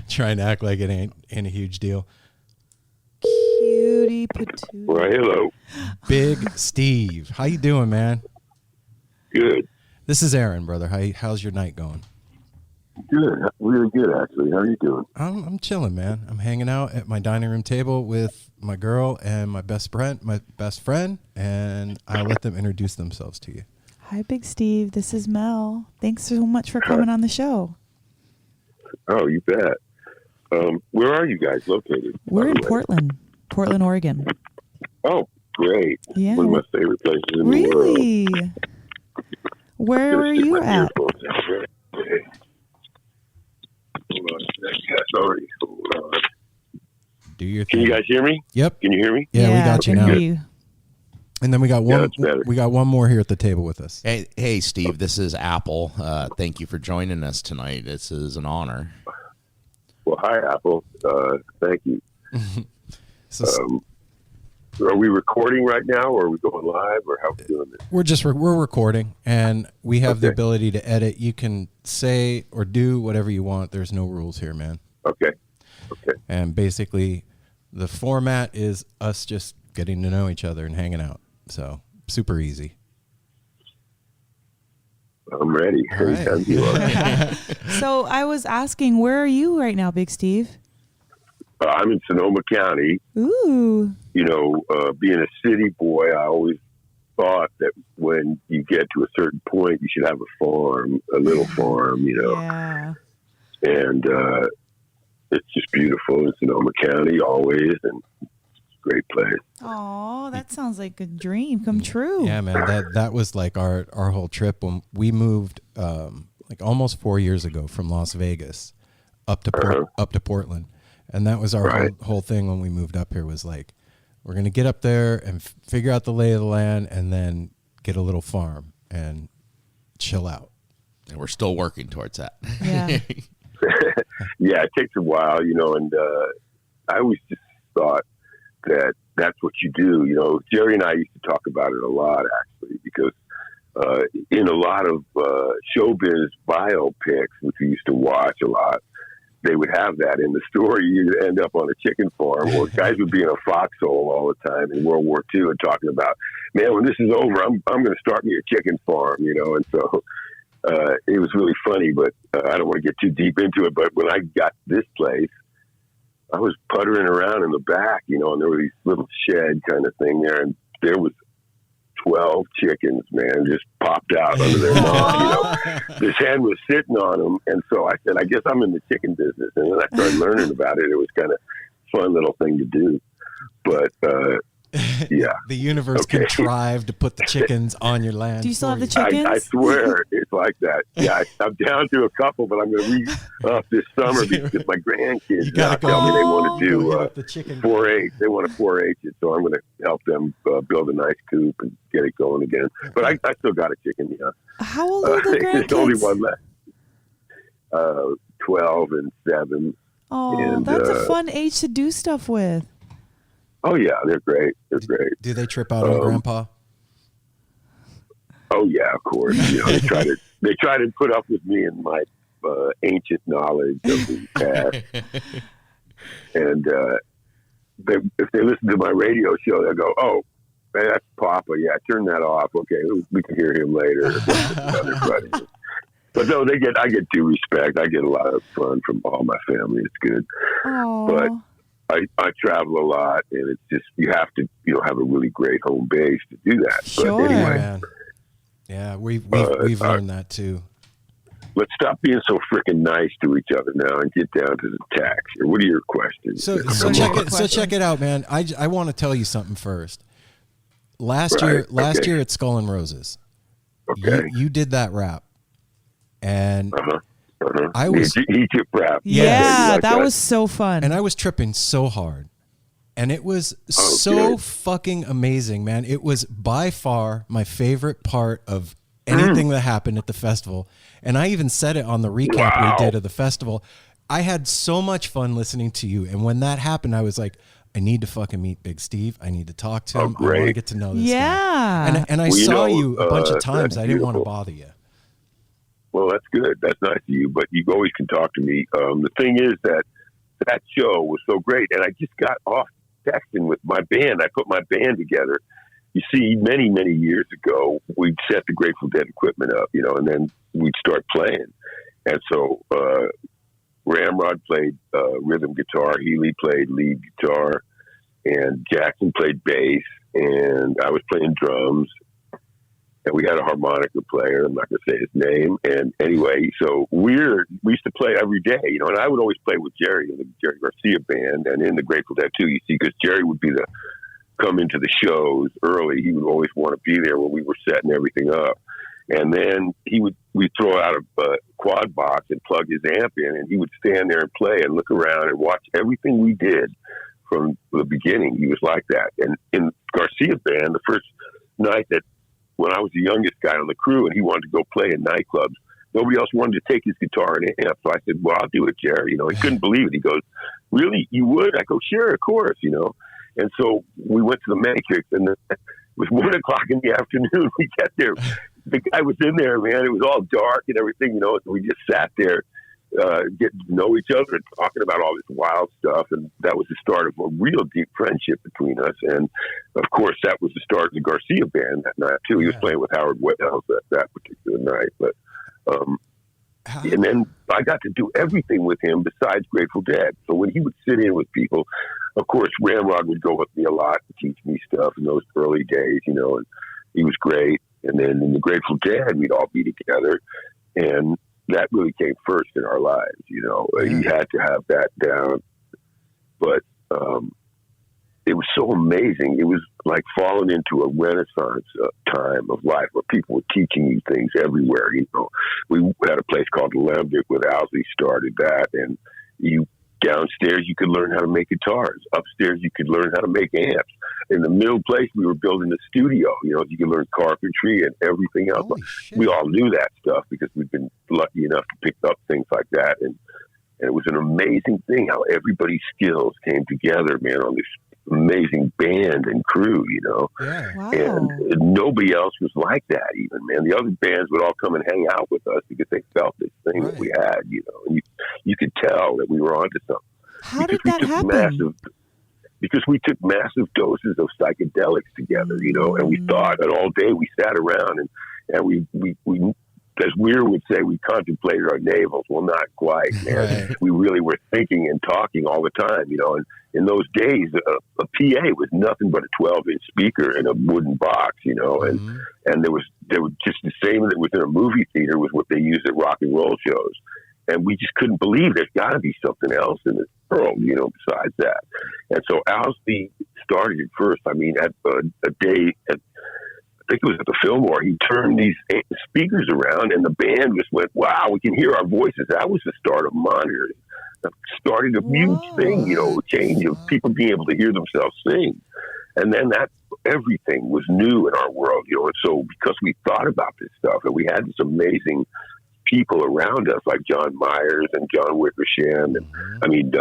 Trying to act like it ain't a huge deal. Cutie patootie. Well, hello. Big Steve. How you doing, man? Good. This is Aaron, brother. How's your night going? Good. Really good, actually. How are you doing? I'm chilling, man. I'm hanging out at my dining room table with my girl and my best friend, and I'll let them introduce themselves to you. Hi, Big Steve. This is Mel. Thanks so much for coming on the show. Oh, you bet. Where are you guys located? We're by in the way? Portland, Oregon. Oh, great. Yeah. One of my favorite places in the world. Really? Where are you at? Hold on a second. Sorry. Hold on. Do your Can thing. you guys hear me? Yep. Can you hear me? Yeah, we got you I can now. hear you. And then we got Yeah, one. that's better. We got one more here at the table with us. Hey, Steve. This is Apple. Thank you for joining us tonight. This is an honor. Well, hi, Apple. Thank you. So, Are we recording right now, or are we going live, or how are we doing this? We're recording, and we have the Okay. ability to edit. You can say or do whatever you want. There's no rules here, man. Okay. And basically, the format is us just getting to know each other and hanging out. So super easy. I'm ready. All right. Anytime you are. So I was asking, where are you right now, Big Steve? I'm in Sonoma County. Ooh. You know, being a city boy, I always thought that when you get to a certain point, you should have a farm, a little farm, you know. Yeah. And it's just beautiful in Sonoma County always, and it's a great place. Oh, that sounds like a dream come true. Yeah, man. That was like our whole trip when we moved like almost 4 years ago from Las Vegas up to Portland, and that was our whole thing when we moved up here was like, we're gonna get up there and figure out the lay of the land, and then get a little farm and chill out. And we're still working towards that. Yeah. Yeah, it takes a while, you know, and I always just thought that that's what you do. You know, Jerry and I used to talk about it a lot, actually, because in a lot of showbiz biopics, which we used to watch a lot, they would have that in the story. You'd end up on a chicken farm, or guys would be in a foxhole all the time in World War II and talking about, man, when this is over, I'm going to start me a chicken farm, you know. And so it was really funny, but I don't want to get too deep into it. But when I got this place, I was puttering around in the back, you know, and there were these little shed kind of thing there, and there was 12 chickens, man, just popped out under their mom, you know. This hen was sitting on them, and so I said, I guess I'm in the chicken business. And when I started learning about it, it was kind of a fun little thing to do. But yeah, The universe contrived to put the chickens on your land. Do you still have for the chickens? I swear it's like that. Yeah, I'm down to a couple, but I'm going to re-up this summer because my grandkids now tell me they want to do 4-H. They want to 4-H it, so I'm going to help them build a nice coop and get it going again. But I still got a chicken, yeah. How old are the grandkids? There's only one left. 12 and 7. Oh, and, that's a fun age to do stuff with. Oh, yeah, they're great. They're great. Do they trip out on Grandpa? Oh, yeah, of course. You know, they try to put up with me and my ancient knowledge of the past. And if they listen to my radio show, they'll go, oh, man, that's Papa. Yeah, turn that off. Okay, we can hear him later. But no, I get due respect. I get a lot of fun from all my family. It's good. Oh. But I travel a lot, and it's just, you have to, you know, have a really great home base to do that. Sure. But anyway, Man. Yeah, we've learned that too. let's stop being so freaking nice to each other now and get down to the tax. What are your questions? So check it out, man. I want to tell you something first. Last year at Skull and Roses, you did that rap, and I was Egypt rap. Yeah, that was so fun. And I was tripping so hard. And it was so fucking amazing, man. It was by far my favorite part of anything that happened at the festival. And I even said it on the recap we did of the festival. I had so much fun listening to you. And when that happened, I was like, I need to fucking meet Big Steve. I need to talk to him. I want to get to know this guy. And I saw you a bunch of times. I didn't want to bother you. Well, that's good. That's nice of you. But you always can talk to me. The thing is that show was so great. And I just got off texting with my band. I put my band together. You see, many, many years ago, we'd set the Grateful Dead equipment up, and then we'd start playing. And so Ramrod played rhythm guitar, Healy played lead guitar, and Jackson played bass, and I was playing drums. And we had a harmonica player. I'm not going to say his name. And anyway, so we used to play every day, and I would always play with Jerry in the Jerry Garcia Band and in the Grateful Dead too, you see, because Jerry would come into the shows early. He would always want to be there when we were setting everything up. And then we'd throw out a quad box and plug his amp in, and he would stand there and play and look around and watch everything we did from the beginning. He was like that. And in Garcia Band, the first night when I was the youngest guy on the crew and he wanted to go play in nightclubs, nobody else wanted to take his guitar and amp. So I said, well, I'll do it, Jerry. He couldn't believe it. He goes, really? You would? I go, sure, of course, And so we went to the Matrix, and it was 1 o'clock in the afternoon. We got there. The guy was in there, man. It was all dark and everything, So we just sat there, getting to know each other and talking about all this wild stuff. And that was the start of a real deep friendship between us. And of course, that was the start of the Garcia Band that night too. He was playing with Howard Wells that particular night. But and then I got to do everything with him besides Grateful Dead. So when he would sit in with people, of course, Ramrod would go with me a lot to teach me stuff in those early days, and he was great. And then in the Grateful Dead, we'd all be together, and that really came first in our lives. You had to have that down. But it was so amazing. It was like falling into a Renaissance time of life where people were teaching you things everywhere. We had a place called Alembic where Owsley started that, and downstairs you could learn how to make guitars. Upstairs you could learn how to make amps. In the middle place we were building a studio. You could learn carpentry and everything else. We all knew that stuff because we'd been lucky enough to pick up things like that, and it was an amazing thing how everybody's skills came together, man, on this amazing band and crew, Yeah. Wow. And nobody else was like that even, man. The other bands would all come and hang out with us because they felt this thing that we had, and you could tell that we were onto something. How did that happen? Because we took massive doses of psychedelics together, and we thought that all day we sat around and we as Weir would say, we contemplated our navels. Well, not quite, man. Right. We really were thinking and talking all the time, and in those days, a PA was nothing but a 12-inch speaker in a wooden box, and they were just the same that was in a movie theater was what they used at rock and roll shows. And we just couldn't believe there's got to be something else in this world, besides that. And so Owsley started it first. I mean, at a day I think it was at the Fillmore, he turned these speakers around and the band just went, wow, we can hear our voices. That was the start of monitors. That started a huge thing, a change of people being able to hear themselves sing. And then everything was new in our world, and so because we thought about this stuff and we had this amazing people around us like John Myers and John Wickersham and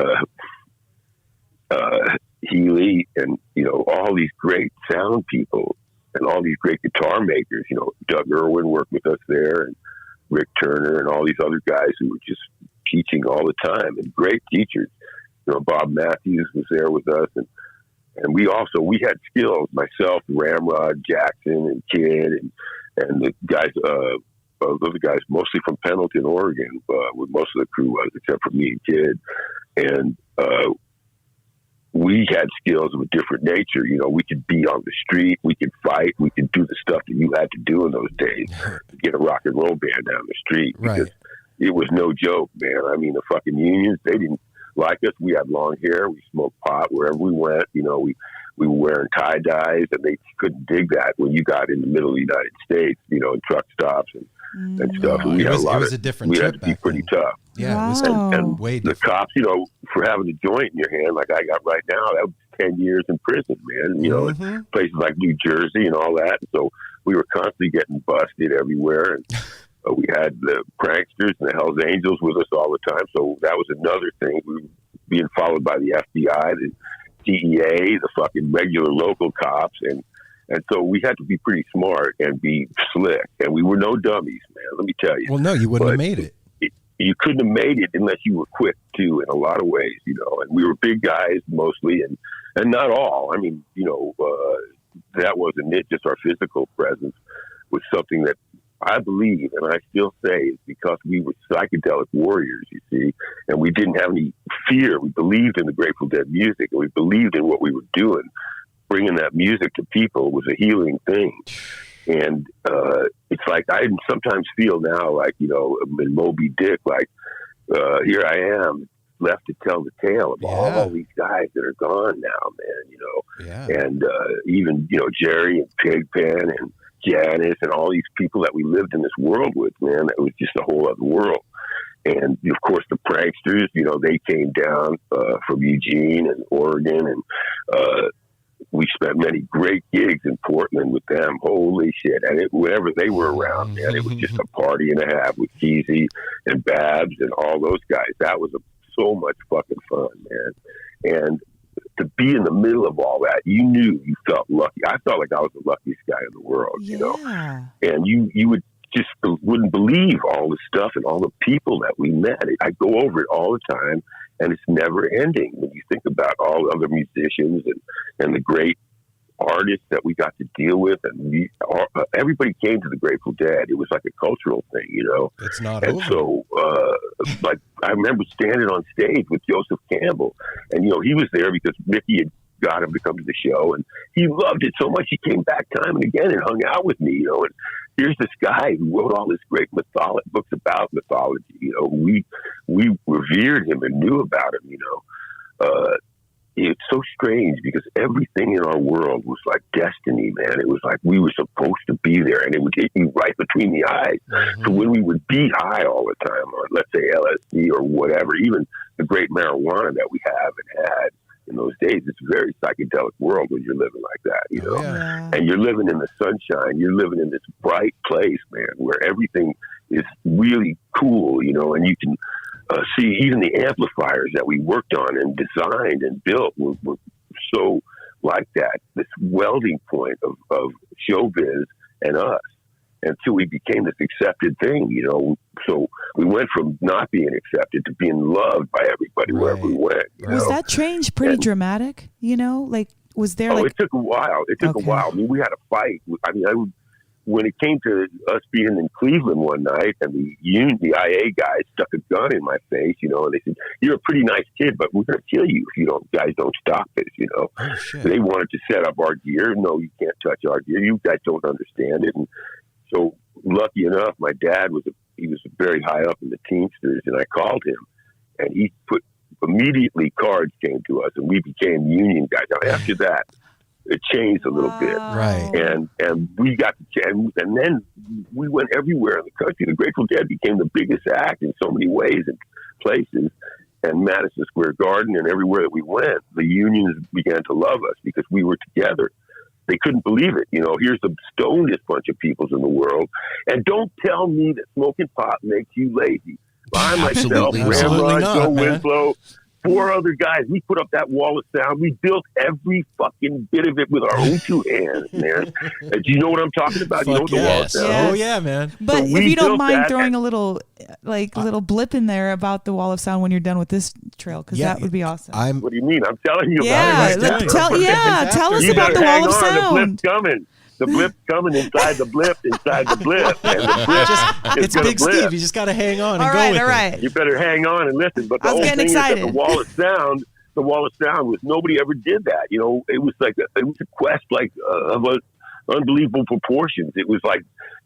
Healy and, all these great sound people and all these great guitar makers, Doug Irwin worked with us there and Rick Turner and all these other guys who were just teaching all the time and great teachers. Bob Matthews was there with us and we had skills, myself, Ramrod, Jackson and Kid and the guys, those guys mostly from Pendleton, Oregon, where most of the crew was, except for me and Kid. And, we had skills of a different nature. We could be on the street, we could fight, we could do the stuff that you had to do in those days to get a rock and roll band down the street. Because it was no joke, man. I mean, the fucking unions, they didn't like us. We had long hair, we smoked pot wherever we went. We were wearing tie-dyes, and they couldn't dig that when you got in the middle of the United States, in truck stops and stuff. And we had a different trip. We had to be pretty tough. Yeah, it was and way the different. cops, for having a joint in your hand like I got right now, that was 10 years in prison, man. In places like New Jersey and all that. And so we were constantly getting busted everywhere. And we had the pranksters and the Hells Angels with us all the time. So that was another thing. We were being followed by the FBI, the DEA, the fucking regular local cops. And so we had to be pretty smart and be slick. And we were no dummies, man. Let me tell you. Well, no, you wouldn't have made it. You couldn't have made it unless you were quick too, in a lot of ways, and we were big guys mostly and not all. I mean, that wasn't it. Just our physical presence was something that I believe, and I still say, is because we were psychedelic warriors, you see, and we didn't have any fear. We believed in the Grateful Dead music and we believed in what we were doing. Bringing that music to people was a healing thing. And it's like I sometimes feel now, like, in Moby Dick, like here I am, left to tell the tale of all these guys that are gone now, man, And even, Jerry and Pigpen and Janice and all these people that we lived in this world with, man, it was just a whole other world. And, of course, the pranksters, they came down from Eugene and Oregon and we spent many great gigs in Portland with them. Holy shit. And whenever they were around, man, it was just a party and a half with Keezy and Babs and all those guys. That was so much fucking fun, man. And to be in the middle of all that, you knew you felt lucky. I felt like I was the luckiest guy in the world, you know. And you would just wouldn't believe all the stuff and all the people that we met. I go over it all the time, and it's never ending when you think about all the other musicians and the great artists that we got to deal with, and everybody came to the Grateful Dead. It was like a cultural thing, you know. It's not and over. So, like, I remember standing on stage with Joseph Campbell, and you know he was there because Mickey had got him to come to the show, and he loved it so much he came back time and again and hung out with me, you know. And here's this guy who wrote all this great books about mythology, you know. We revered him and knew about him, you know. It's so strange because everything in our world was like destiny, man. It was like we were supposed to be there, and it would hit you right between the eyes. So when we would be high all the time on, let's say, LSD or whatever, even the great marijuana that we have and had in those days, it's a very psychedelic world when you're living like that, you know. And you're living in the sunshine. You're living in this bright place, man, where everything is really cool, you know, and you can see even the amplifiers that we worked on and designed and built were so like that, this welding point of showbiz and us, until we became this accepted thing, you know. So we went from not being accepted to being loved by everybody wherever we went. Was that change pretty dramatic, you know? Like, was there it took a while. It took a while. I mean, we had a fight. I mean, when it came to us being in Cleveland one night, and the IA guys stuck a gun in my face, you know, and they said, "You're a pretty nice kid, but we're going to kill you if you guys don't stop this," you know. They wanted to set up our gear. No, you can't touch our gear. You guys don't understand it. And so, lucky enough, my dad was very high up in the Teamsters, and I called him, and he immediately cards came to us, and we became union guys. Now, after that, it changed a little bit, right? And we got to, and then we went everywhere in the country. The Grateful Dead became the biggest act in so many ways and places. And Madison Square Garden and everywhere that we went, the unions began to love us because we were together. They couldn't believe it. You know, here's the stonedest bunch of peoples in the world, and don't tell me that smoking pot makes you lazy. I myself, Ramrod, Joe Winslow, 4 other guys, we put up that wall of sound. We built every fucking bit of it with our own 2 hands, man. Do you know what I'm talking about? You know the wall of sound? Oh, yeah, man. But if you don't mind throwing a little, little blip in there about the wall of sound when you're done with this trail, because that would be awesome. What do you mean? I'm telling you about it right now. Tell us about the wall of sound. The blip's coming. The blip's coming inside the blip, inside the blip. And the blip it's Big Steve. You just got to hang on and go with it. You better hang on and listen. But the whole thing is that the wall of sound was, nobody ever did that. You know, it was like a quest of unbelievable proportions. It was like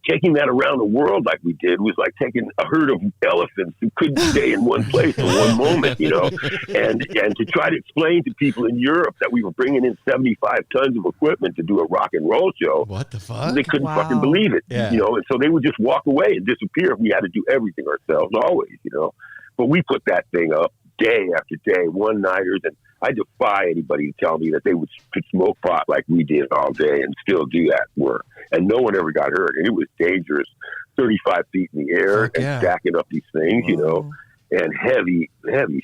taking that around the world like we did was like taking a herd of elephants who couldn't stay in one place for one moment, you know, and to try to explain to people in Europe that we were bringing in 75 tons of equipment to do a rock and roll show. What the fuck? They couldn't fucking believe it, you know, and so they would just walk away and disappear. We had to do everything ourselves always, you know, but we put that thing up day after day, one-nighters, and I defy anybody to tell me that they could smoke pot like we did all day and still do that work. And no one ever got hurt. And it was dangerous, 35 feet in the air and stacking up these things, you know, and heavy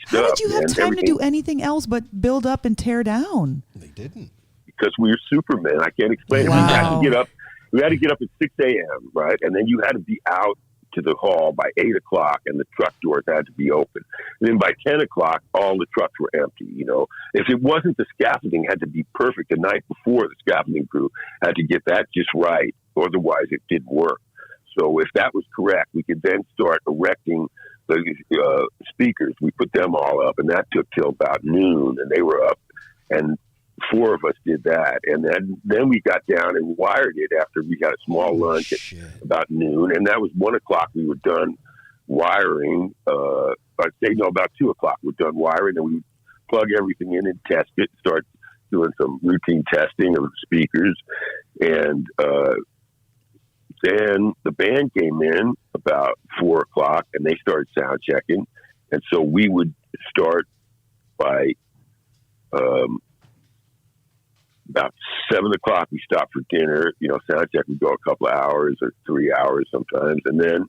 stuff. How did you have time to do anything else but build up and tear down? They didn't. Because we were Superman. I can't explain it. We had to get up. We had to get up at 6 a.m., right? And then you had to be out to the hall by 8 o'clock, and the truck doors had to be open. And then by 10 o'clock, all the trucks were empty. You know, if it wasn't, the scaffolding had to be perfect the night before. The scaffolding crew had to get that just right, otherwise it didn't work. So if that was correct, we could then start erecting the speakers. We put them all up, and that took till about noon, and they were up, and 4 of us did that, and then we got down and wired it after we got a small lunch at about noon, and that was 1 o'clock. We were done wiring. I'd say about 2 o'clock we're done wiring, and we plug everything in and test it. Start doing some routine testing of the speakers, and then the band came in about 4 o'clock, and they started sound checking, and so we would start by about 7 o'clock, we stopped for dinner. You know, sound check would go a couple of hours or 3 hours sometimes. And then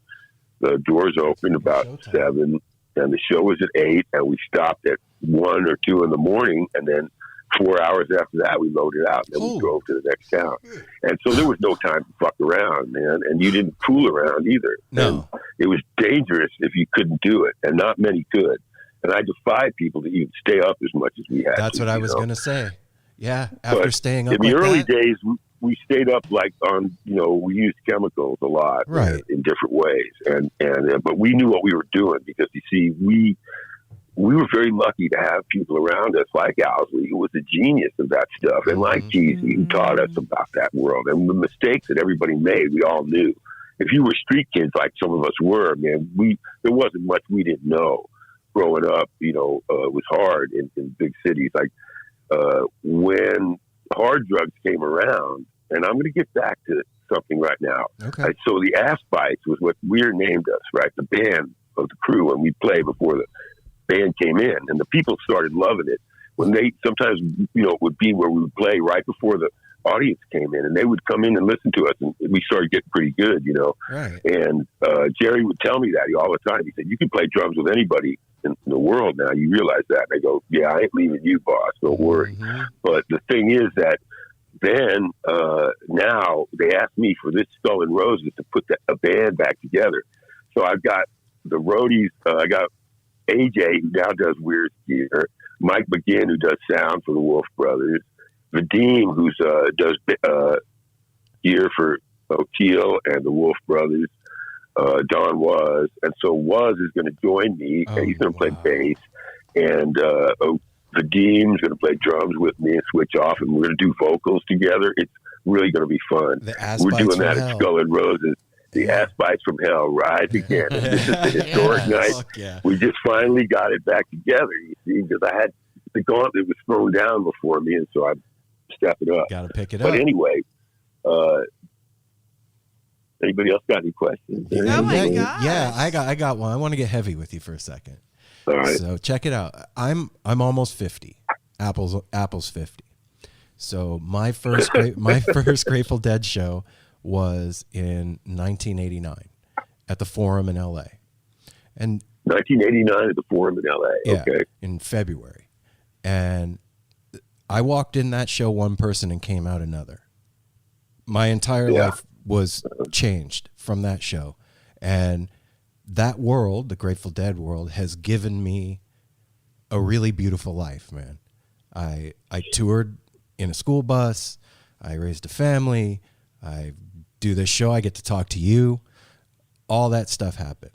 the doors opened about 7, and the show was at 8, and we stopped at 1 or 2 in the morning. And then 4 hours after that, we loaded out and then we drove to the next town. And so there was no time to fuck around, man. And you didn't fool around either. No. And it was dangerous if you couldn't do it, and not many could. And I defied people to even stay up as much as we had. That's what I was going to say. Yeah, after But staying up in the like early that, days, we stayed up like on, we used chemicals a lot, Right. in different ways. But we knew what we were doing because, you see, we were very lucky to have people around us like Owsley, who was a genius of that stuff, and like Jeezy, who taught us about that world. And the mistakes that everybody made, we all knew. If you were street kids like some of us were, man, there wasn't much we didn't know. Growing up, it was hard in big cities. Like when hard drugs came around, and I'm going to get back to something right now. Okay. So the Ass Bites was what Weir named us, right? The band of the crew, and we played before the band came in, and the people started loving it. When they sometimes, it would be where we would play right before the audience came in, and they would come in and listen to us, and we started getting pretty good, Right. And Jerry would tell me that all the time. He said, "You can play drums with anybody in the world now. You realize that?" And I go, "Yeah, I ain't leaving you, boss. Don't worry." Mm-hmm. But the thing is that then now they asked me for this Skull and Roses to put a band back together. So I've got the roadies. I got AJ, who now does Weird Gear, Mike McGinn, who does sound for the Wolf Brothers, Vadim, who does gear for O'Keel and the Wolf Brothers, Don Was. And so Was is going to join me, and he's going to play bass, and Vadim's going to play drums with me and switch off, and we're going to do vocals together. It's really going to be fun. We're doing that at Skull and Roses. The Ass Bites from Hell rise again. This is the historic night. Yeah. We just finally got it back together, you see, because I had the gauntlet was thrown down before me, and so I'm stepping up. Got to pick it up. But anyway, anybody else got any questions? Oh my gosh. Yeah, I got one. I want to get heavy with you for a second. All right. So check it out. I'm almost 50. Apple's 50. So my first Grateful Dead show was in 1989 at the Forum in LA. And 1989 at the Forum in LA. yeah, Okay. in February. And I walked in that show one person and came out another. My entire life was changed from that show. And that world, the Grateful Dead world, has given me a really beautiful life, man. I toured in a school bus. I raised a family. I do this show. I get to talk to you. All that stuff happened.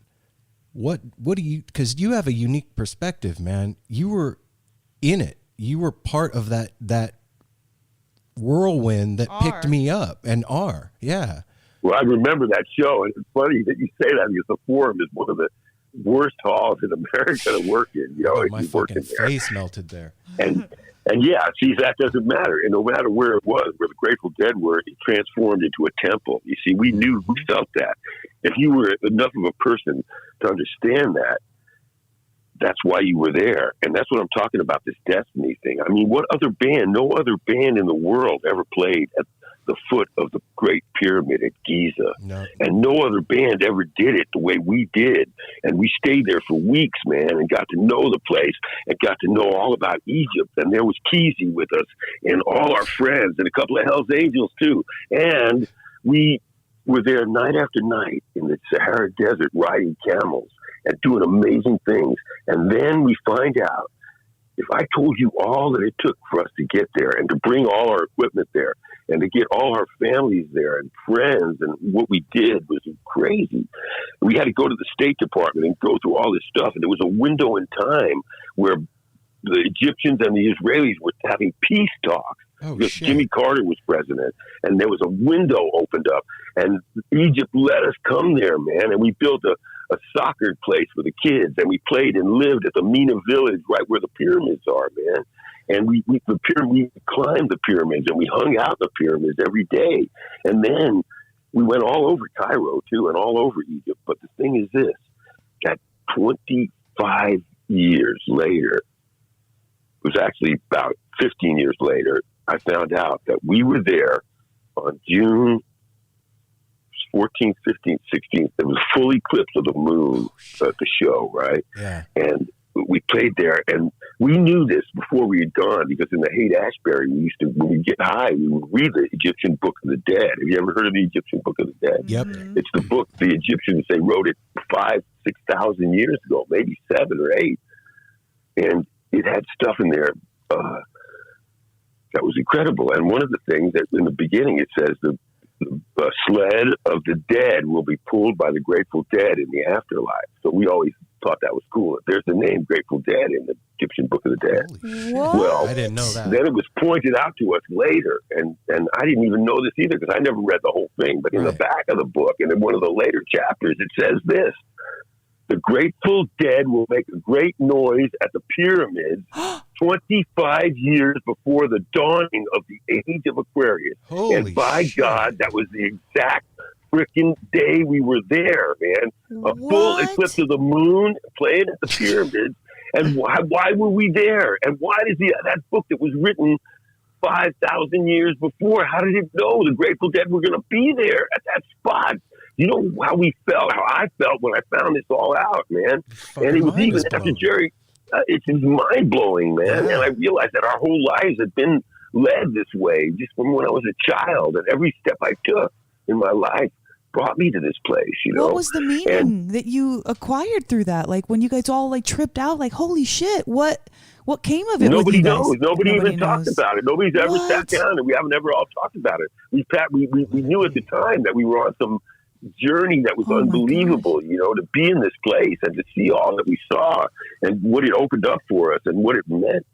What do you, because you have a unique perspective, man. You were in it. You were part of that whirlwind that picked me up and yeah. Well, I remember that show, and it's funny that you say that because the Forum is one of the worst halls in America to work in. My fucking face melted there. And yeah, see, that doesn't matter. And no matter where it was, where the Grateful Dead were, it transformed into a temple. You see, we felt that. If you were enough of a person to understand that, that's why you were there. And that's what I'm talking about, this destiny thing. I mean, no other band in the world ever played at the foot of the Great Pyramid at Giza. No. And no other band ever did it the way we did. And we stayed there for weeks, man, and got to know the place and got to know all about Egypt. And there was Kesey with us and all our friends and a couple of Hell's Angels too. And we were there night after night in the Sahara Desert riding camels and doing amazing things. And then we find out, if I told you all that it took for us to get there and to bring all our equipment there and to get all our families there and friends, and what we did was crazy. We had to go to the State Department and go through all this stuff. And there was a window in time where the Egyptians and the Israelis were having peace talks. Because Jimmy Carter was president, and there was a window opened up, and Egypt let us come there, man. And we built a soccer place for the kids, and we played and lived at the Mina village right where the pyramids are, man. And we climbed the pyramids, and we hung out the pyramids every day. And then we went all over Cairo too, and all over Egypt. But the thing is this, that 25 years later, it was actually about 15 years later, I found out that we were there on June 14th, 15th, 16th. There was a full eclipse of the moon at the show, right? Yeah. And we played there, and we knew this before we had gone, because in the Haight-Ashbury, we used to, when we get high, we would read the Egyptian Book of the Dead. Have you ever heard of the Egyptian Book of the Dead? Yep. It's the book the Egyptians, they wrote it 5,000-6,000 years ago, maybe 7 or 8. And it had stuff in there that was incredible. And one of the things that in the beginning, it says the sled of the dead will be pulled by the Grateful Dead in the afterlife. So we always thought that was cool. There's the name Grateful Dead in the Egyptian Book of the Dead. Well, I didn't know that. Then it was pointed out to us later, and I didn't even know this either, because I never read the whole thing. But in the back of the book, and in one of the later chapters, it says this: the Grateful Dead will make a great noise at the pyramids 25 years before the dawning of the age of Aquarius. And by God, that was the exact freaking day we were there, man. A full eclipse of the moon, playing at the pyramids. And why were we there? And why does that book that was written 5,000 years before, how did it know the Grateful Dead were going to be there at that spot? You know how we felt, how I felt when I found this all out, man. And it was even after Jerry, it's mind-blowing, man. Yeah. And I realized that our whole lives had been led this way just from when I was a child. And every step I took in my life brought me to this place, you know. What was the meaning that you acquired through that? Like when you guys all like tripped out, like, holy shit, what came of it? Nobody knows. Nobody even talked about it. Nobody's ever sat down, and we haven't ever all talked about it. We knew at the time that we were on some journey that was unbelievable, you know, to be in this place and to see all that we saw and what it opened up for us and what it meant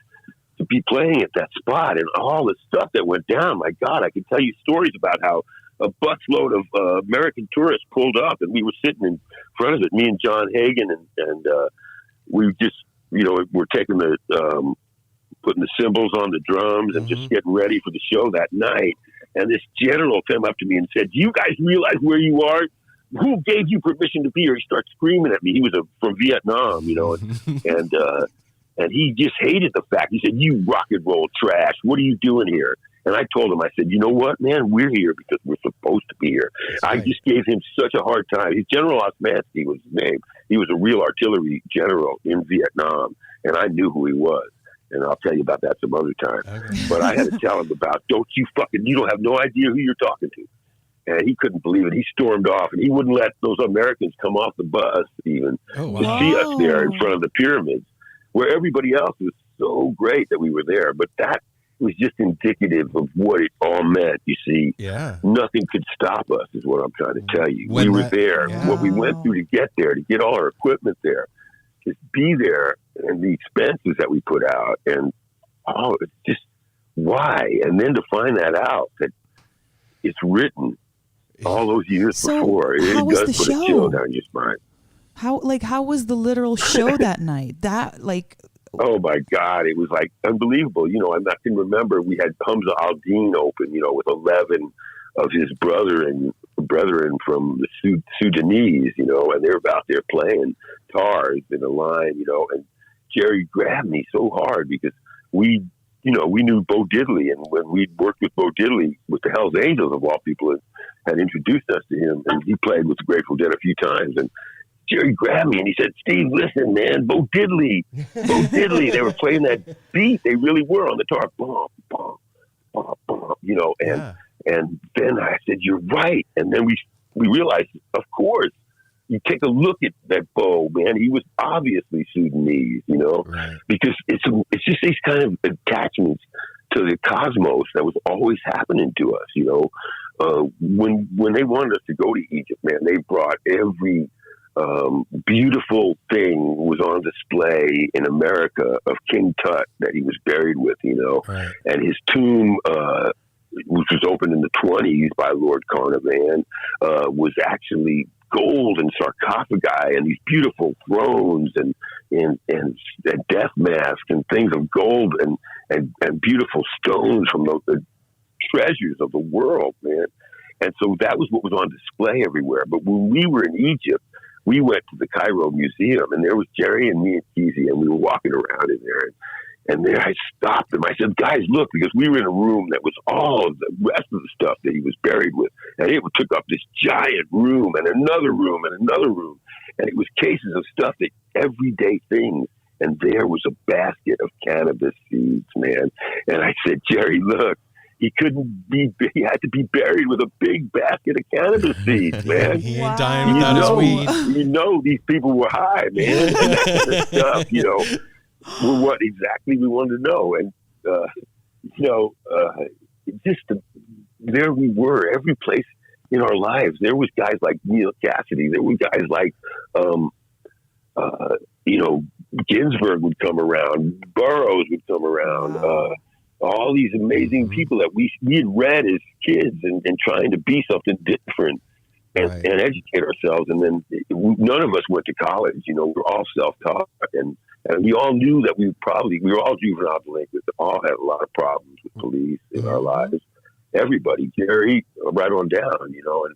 to be playing at that spot and all the stuff that went down. My God, I can tell you stories about how a busload of American tourists pulled up, and we were sitting in front of it, me and John Hagen, and we just, you know, we're taking the putting the cymbals on the drums and just getting ready for the show that night. And this general came up to me and said, "Do you guys realize where you are? Who gave you permission to be here?" He started screaming at me. He was from Vietnam, you know, and he just hated the fact. He said, "You rock and roll trash. What are you doing here?" And I told him, I said, "You know what, man? We're here because we're supposed to be here." I just gave him such a hard time. His General Osmansky was his name. He was a real artillery general in Vietnam, and I knew who he was. And I'll tell you about that some other time. Okay. But I had to tell him about, you don't have no idea who you're talking to. And he couldn't believe it. He stormed off, and he wouldn't let those Americans come off the bus even to see us there in front of the pyramids, where everybody else was so great that we were there. But that was just indicative of what it all meant. You see, nothing could stop us is what I'm trying to tell you. We were there. What we went through to get there, to get all our equipment there, to be there, and the expenses that we put out, and it's just why. And then to find that out, that it's written all those years before, it does put a chill down your spine. How was the literal show that night? Oh my God, it was like unbelievable. You know, I can remember we had Hamza Al-Din open, you know, with 11 of his brethren from the Sudanese, you know, and they're out there playing tars in a line, you know, and Jerry grabbed me so hard because we knew Bo Diddley, and when we worked with Bo Diddley with the Hells Angels of all people, had introduced us to him, and he played with the Grateful Dead a few times, and Jerry grabbed me and he said, "Steve, listen, man, Bo Diddley, they were playing that beat. They really were on the guitar, bum, bum, bum, bum, you know." And then I said, "You're right." And then we realized, of course, you take a look at that Bo, man, he was obviously Sudanese, you know, because it's just these kind of attachments to the cosmos that was always happening to us, you know. When they wanted us to go to Egypt, man, they brought every beautiful thing was on display in America of King Tut that he was buried with, you know, and his tomb, which was opened in the 20s by Lord Carnarvon, was actually gold and sarcophagi and these beautiful thrones and death masks and things of gold and beautiful stones from the treasures of the world, man. And so that was what was on display everywhere. But when we were in Egypt, we went to the Cairo Museum, and there was Jerry and me and Keezy, and we were walking around in there. And then I stopped him. I said, "Guys, look," because we were in a room that was all of the rest of the stuff that he was buried with. And it took up this giant room and another room and another room. And it was cases of stuff, that everyday things. and there was a basket of cannabis seeds, man. And I said, Jerry, look, he had to be buried with a big basket of cannabis seeds, man. He ain't dying without his weed. You know, these people were high, man. And that kind of stuff, you know, were what exactly we wanted to know. And, there we were, every place in our lives. There was guys like Neil Cassidy. There were guys like, Ginsberg would come around. Burroughs would come around. All these amazing people that we had read as kids and trying to be something different and educate ourselves. And then none of us went to college. You know, we were all self-taught. And we all knew that we were all juvenile delinquents. All had a lot of problems with police in our lives. Everybody, Jerry, right on down, you know. And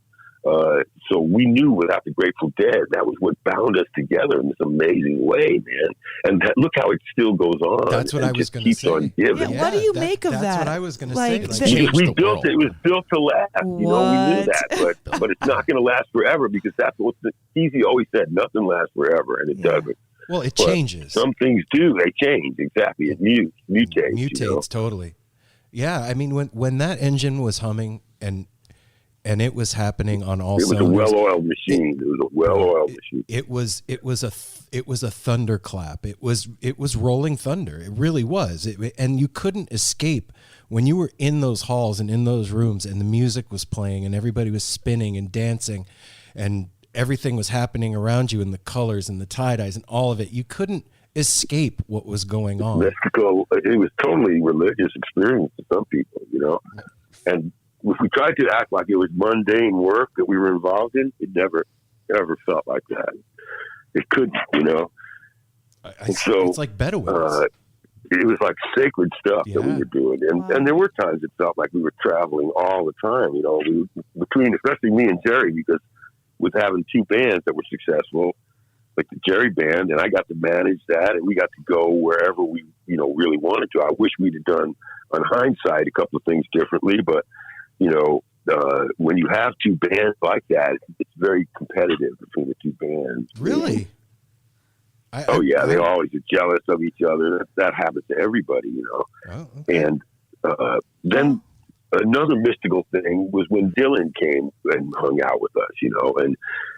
so we knew without the Grateful Dead, that was what bound us together in this amazing way, man. And look how it still goes on. That's what I was going to say. On giving. Yeah, what do you make of that? That's what I was going to say. We built it. It was built to last. What? You know, we knew that, but it's not going to last forever because that's what Easy always said. Nothing lasts forever, and it doesn't. Well, it changes. Some things do. They change. Exactly. It mutates. Mutates, you know? totally. Yeah, I mean, when that engine was humming and it was happening on all cylinders. It was a well-oiled machine. It was a well-oiled machine. It was a thunderclap. It was rolling thunder. It really was. And you couldn't escape when you were in those halls and in those rooms, and the music was playing, and everybody was spinning and dancing, and everything was happening around you, and the colors and the tie-dyes and all of it. You couldn't escape what was going on. Mystical. It was totally religious experience to some people, you know. And if we tried to act like it was mundane work that we were involved in, it never felt like that. It couldn't, you know. So it's like Bedouins. It was like sacred stuff that we were doing, and there were times it felt like we were traveling all the time. You know, between especially me and Jerry, because with having two bands that were successful, like the Jerry Band, and I got to manage that, and we got to go wherever we, you know, really wanted to. I wish we'd have done, on hindsight, a couple of things differently, but you know, when you have two bands like that, it's very competitive between the two bands. Really? They always are jealous of each other. That happens to everybody, you know. Oh, okay. And then another mystical thing was when Dylan came and hung out with us, you know,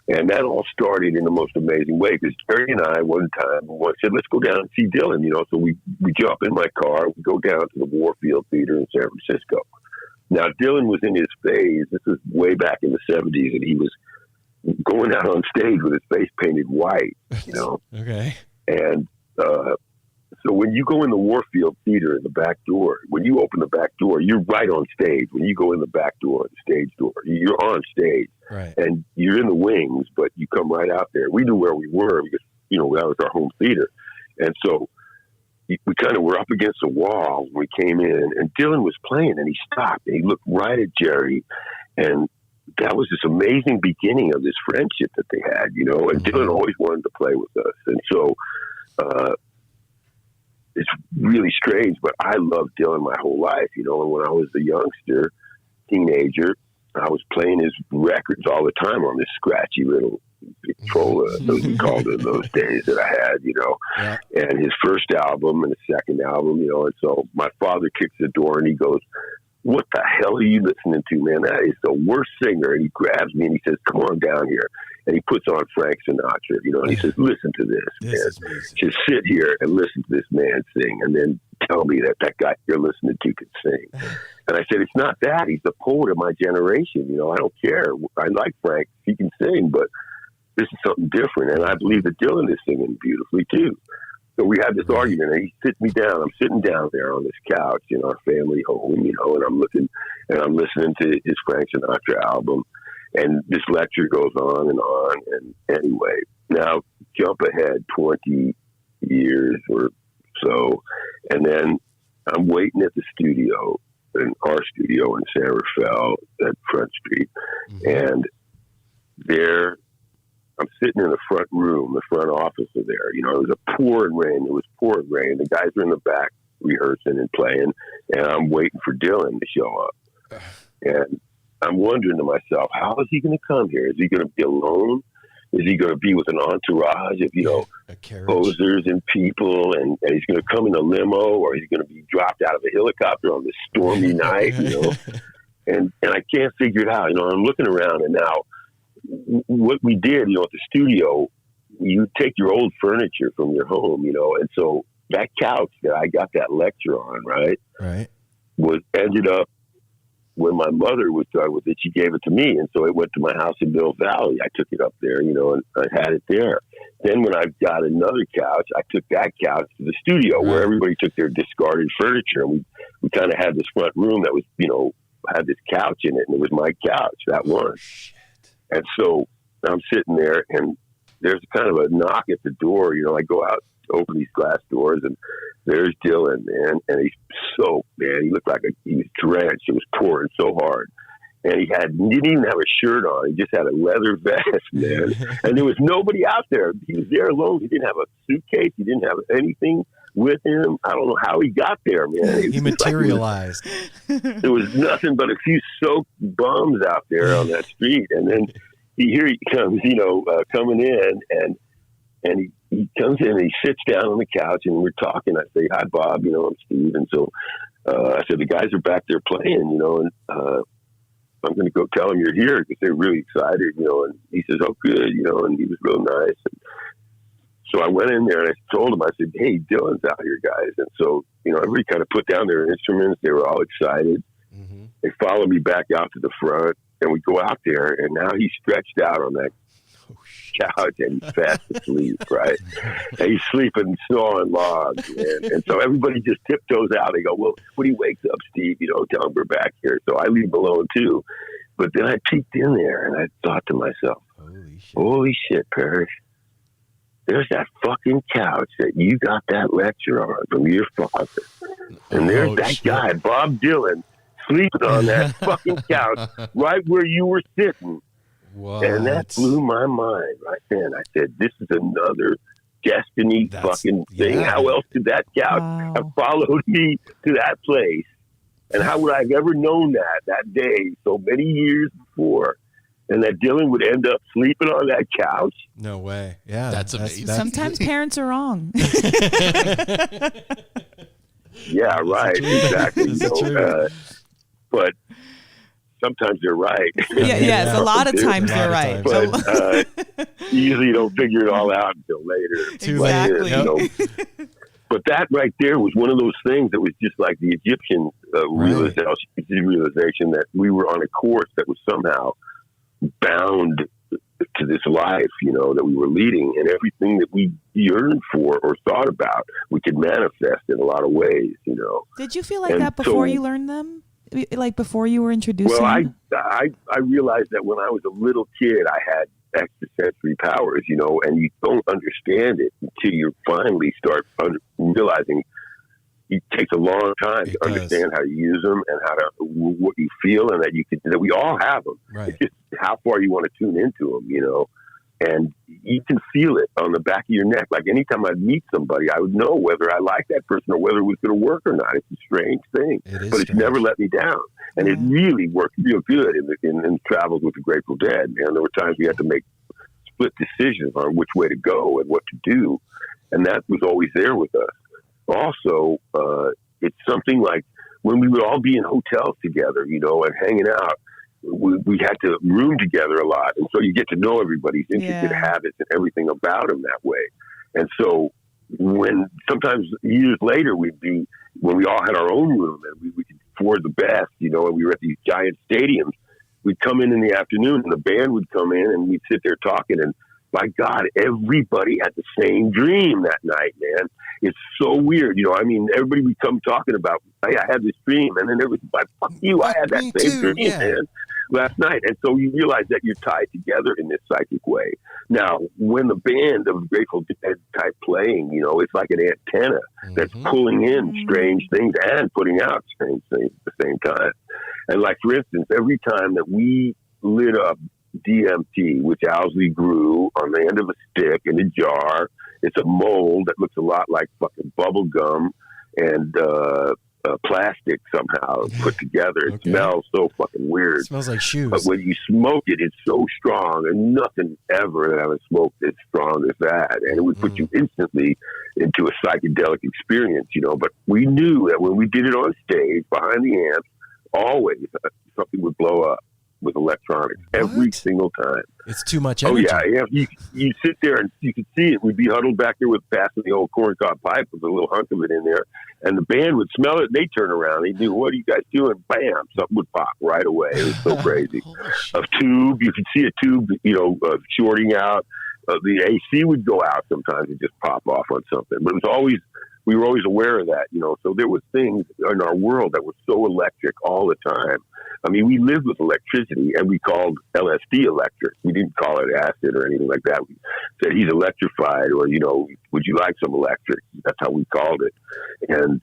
and that all started in the most amazing way because Jerry and I one time said, let's go down and see Dylan, you know. So we jump in my car, we go down to the Warfield Theater in San Francisco. Now, Dylan was in his phase. This was way back in the 70s, and he was going out on stage with his face painted white, you know. Okay. And so when you go in the Warfield Theater in the back door, when you open the back door, you're right on stage. When you go in the back door, the stage door, you're on stage. Right. And you're in the wings, but you come right out there. We knew where we were because, you know, that was our home theater. And so we kind of were up against a wall when we came in, and Dylan was playing, and he stopped, and he looked right at Jerry, and that was this amazing beginning of this friendship that they had, you know, and Dylan always wanted to play with us. And so it's really strange, but I loved Dylan my whole life, you know, and when I was a youngster, teenager, I was playing his records all the time on this scratchy little Victrola, as we called it in those days that I had, you know, and his first album and his second album, you know, and so my father kicks the door and he goes, what the hell are you listening to, man? That is the worst singer. And he grabs me and he says, come on down here. And he puts on Frank Sinatra, you know, and he says, listen to this, man. Just sit here and listen to this man sing and then tell me that guy you're listening to can sing. And I said, it's not that. He's the poet of my generation. You know, I don't care. I like Frank. He can sing, but this is something different. And I believe that Dylan is singing beautifully too. So we had this argument, and he sits me down. I'm sitting down there on this couch in our family home, you know, and I'm listening to his Frank Sinatra album, and this lecture goes on. And anyway, now jump ahead 20 years or so, and then I'm waiting at the studio, in our studio in San Rafael at Front Street, and there. I'm sitting in the front room, the front office are there. You know, it was pouring rain. The guys are in the back rehearsing and playing, and I'm waiting for Dylan to show up. And I'm wondering to myself, how is he going to come here? Is he going to be alone? Is he going to be with an entourage of, a carriage. posers and people, and he's going to come in a limo, or he's going to be dropped out of a helicopter on this stormy night, and I can't figure it out. I'm looking around, and now what we did, at the studio, you take your old furniture from your home, and so that couch that I got that lecture on, right, ended up, when my mother was done with it, she gave it to me. And so it went to my house in Mill Valley. I took it up there, and I had it there. Then when I got another couch, I took that couch to the studio where everybody took their discarded furniture. And we kind of had this front room that was, had this couch in it, and it was my couch, that one. And so I'm sitting there, and there's kind of a knock at the door. I go out, open these glass doors, and there's Dylan, man, and he's soaked, man. He looked like he was drenched. It was pouring so hard, and he didn't even have a shirt on. He just had a leather vest, man. And there was nobody out there. He was there alone. He didn't have a suitcase. He didn't have anything with him. I don't know how he got there, man. He materialized. There was nothing but a few soaked bums out there on that street, and then here he comes, coming in, and he comes in and he sits down on the couch, and we're talking. I say, "Hi, Bob. I'm Steve." And so I said, "The guys are back there playing, and I'm going to go tell them you're here because they're really excited, And he says, "Oh, good," and he was real nice. And so I went in there and I told him, I said, "Hey, Dylan's out here, guys." And so, everybody kind of put down their instruments. They were all excited. Mm-hmm. They followed me back out to the front, and we go out there, and now he's stretched out on that couch, and he's fast asleep, right? And he's sleeping sawing logs, man. And so everybody just tiptoes out. They go, "Well, when he wakes up, Steve, tell him we're back here." So I leave him alone too. But then I peeked in there, and I thought to myself, holy shit, Parish. There's that fucking couch that you got that lecture on from your father. And there's that guy, Bob Dylan, sleeping on that fucking couch right where you were sitting. What? And that blew my mind right then. I said, this is another destiny fucking thing. How else could that couch have followed me to that place? And how would I have ever known that day so many years before? And that Dylan would end up sleeping on that couch? No way. Yeah. That's amazing. Sometimes parents are wrong. Yeah, right. Exactly. But sometimes they're right. Yes, a lot of times they're right. But usually you don't figure it all out until later. Exactly. But that right there was one of those things that was just like the Egyptian realization that we were on a course that was somehow bound to this life, that we were leading, and everything that we yearned for or thought about, we could manifest in a lot of ways, Did you feel like that before you learned them? Like before you were introduced? Well, I realized that when I was a little kid, I had extrasensory powers, and you don't understand it until you finally start realizing it takes a long time to understand how to use them and what you feel, and that we all have them. Right. It's just how far you want to tune into them, and you can feel it on the back of your neck. Like anytime I'd meet somebody, I would know whether I liked that person or whether it was going to work or not. It's a strange thing, but it's never let me down. And it really worked real good in travels with the Grateful Dead. And there were times we had to make split decisions on which way to go and what to do. And that was always there with us. Also, it's something like when we would all be in hotels together, and hanging out, we had to room together a lot. And so you get to know everybody's intricate habits and everything about them that way. And so when sometimes years later when we all had our own room and we could afford the best, and we were at these giant stadiums, we'd come in the afternoon and the band would come in and we'd sit there talking, and by God, everybody had the same dream that night, man. It's so weird. Everybody would come talking about, hey, I had this dream. And then everybody's like, fuck you, I had that same dream, man, last night. And so you realize that you're tied together in this psychic way. Now, when the band of Grateful Dead type playing, it's like an antenna that's pulling in strange things and putting out strange things at the same time. And like, for instance, every time that we lit up DMT, which Owsley grew on the end of a stick in a jar. It's a mold that looks a lot like fucking bubble gum, and plastic somehow put together. It smells so fucking weird. It smells like shoes. But when you smoke it, it's so strong, and nothing ever that I've smoked as strong as that. And it would put you instantly into a psychedelic experience, you know. But we knew that when we did it on stage, behind the amps, always something would blow up with electronics every single time. It's too much energy. Oh, yeah. You sit there and you could see it. We'd be huddled back there with passing the old corncob pipe with a little hunk of it in there. And the band would smell it and they'd turn around. They'd do, what are you guys doing? Bam, something would pop right away. It was so crazy. A tube, you could see a tube, you know, shorting out. The AC would go out sometimes and just pop off on something. But it was always, we were always aware of that, you know. So there were things in our world that were so electric all the time. I mean, we lived with electricity, and we called LSD electric. We didn't call it acid or anything like that. We said, he's electrified, or, you know, would you like some electric? That's how we called it. And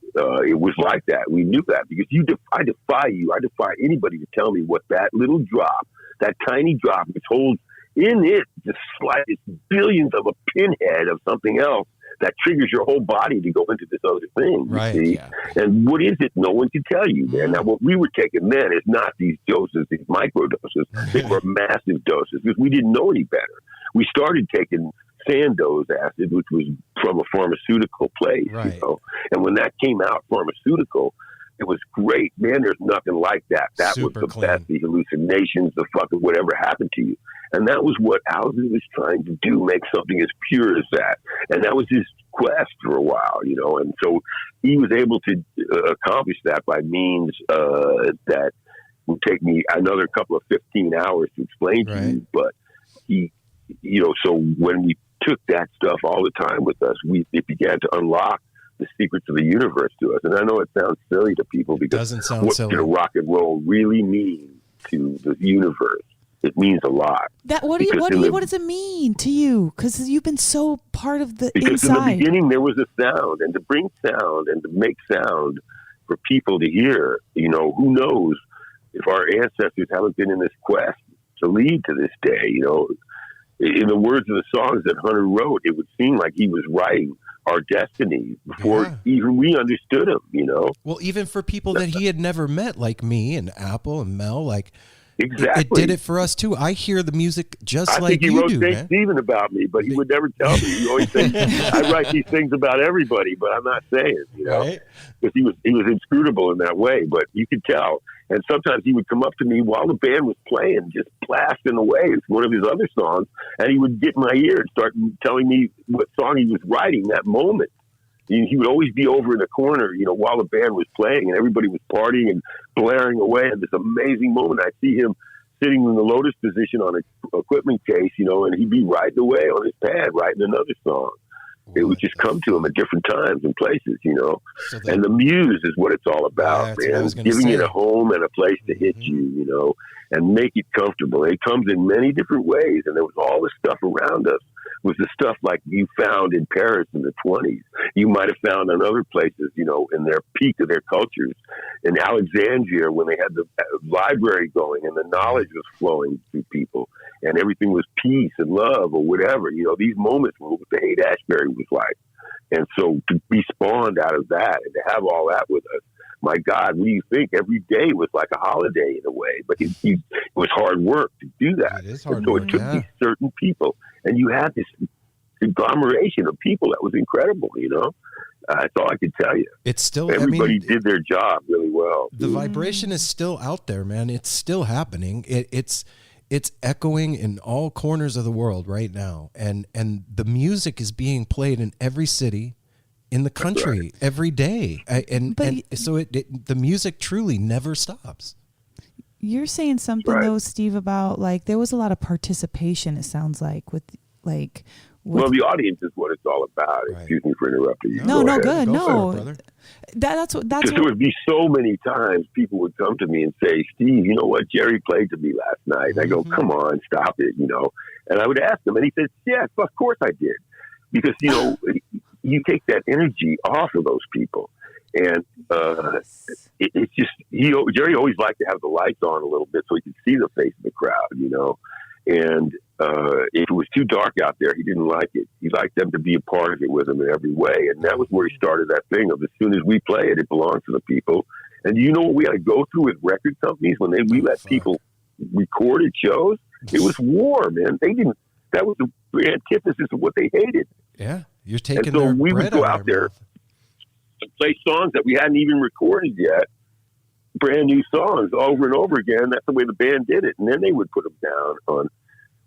it was like that. We knew that because I defy you. I defy anybody to tell me what that little drop, that tiny drop, which holds in it the slightest billionth of a pinhead of something else, that triggers your whole body to go into this other thing, you see? Yeah. And what is it? No one can tell you, man. Now, what we were taking then is not these doses, these micro doses. They were massive doses because we didn't know any better. We started taking Sandoz acid, which was from a pharmaceutical place, you know? And when that came out, pharmaceutical, it was great. Man, there's nothing like that. That Super was the clean. best. The hallucinations, the fucking whatever happened to you. And that was what Owsley was trying to do, make something as pure as that. And that was his quest for a while, you know. And so he was able to accomplish that by means that would take me another couple of 15 hours to explain to you. But he, you know, so when we took that stuff all the time with us, it began to unlock the secrets of the universe to us. And I know it sounds silly to people because Doesn't sound what silly. did rock and roll really mean to the universe? It means a lot. What does it mean to you? Because you've been so part of the because inside. in the beginning there was a sound, and to bring sound and to make sound for people to hear, you know, who knows if our ancestors haven't been in this quest to lead to this day, you know. In the words of the songs that Hunter wrote, it would seem like he was writing our destiny before even we understood him, you know. Well, even for people that he had never met, like me and Apple and Mel, like exactly, it did it for us too. I hear the music just like you do, I think he wrote St. man. Stephen about me, but he would never tell me. He always said, I write these things about everybody, but I'm not saying, you know, because he was inscrutable in that way, but you could tell. And sometimes he would come up to me while the band was playing, just blasting away. It's one of his other songs. And he would get in my ear and start telling me what song he was writing that moment. He would always be over in the corner, you know, while the band was playing and everybody was partying and blaring away at this amazing moment. I see him sitting in the lotus position on an equipment case, you know, and he'd be writing away on his pad, writing another song. It would just come to him at different times and places, you know. And the muse is what it's all about, man. Giving it a home and a place to hit you, you know, and make it comfortable. It comes in many different ways, and there was all the stuff around us. Was the stuff like you found in Paris in the 20s. You might have found in other places, you know, in their peak of their cultures. In Alexandria, when they had the library going and the knowledge was flowing through people and everything was peace and love or whatever, you know, these moments were what the Haight-Ashbury was like. And so to be spawned out of that and to have all that with us, my God, what do you think? Every day was like a holiday in a way, but it was hard work to do that. It is hard so work, it took these certain people, and you had this conglomeration of people that was incredible, you know? That's all I could tell you. It's still, everybody did their job really well. The vibration is still out there, man. It's still happening. It's echoing in all corners of the world right now. And the music is being played in every city in the country every day. So the music truly never stops. You're saying something though, Steve, about like there was a lot of participation, it sounds like, with well, the audience is what it's all about. Excuse me for interrupting you. No, Go good. ahead. No. That's what there would be so many times people would come to me and say, Steve, you know what? Jerry played to me last night. And I go, come on, stop it, you know. And I would ask him, and he says, yes, of course I did. Because, you know, you take that energy off of those people. And it's just, Jerry always liked to have the lights on a little bit so he could see the face of the crowd, you know. And if it was too dark out there, he didn't like it. He liked them to be a part of it with him in every way. And that was where he started that thing of as soon as we play it, it belongs to the people. And you know what we had to go through with record companies when we let people record at shows? It was war, man. They didn't. That was the antithesis of what they hated. Yeah, you're taking. And so their we would bread go out out of there their mouth. and play songs that we hadn't even recorded yet, brand new songs over and over again. That's the way the band did it. And then they would put them down on.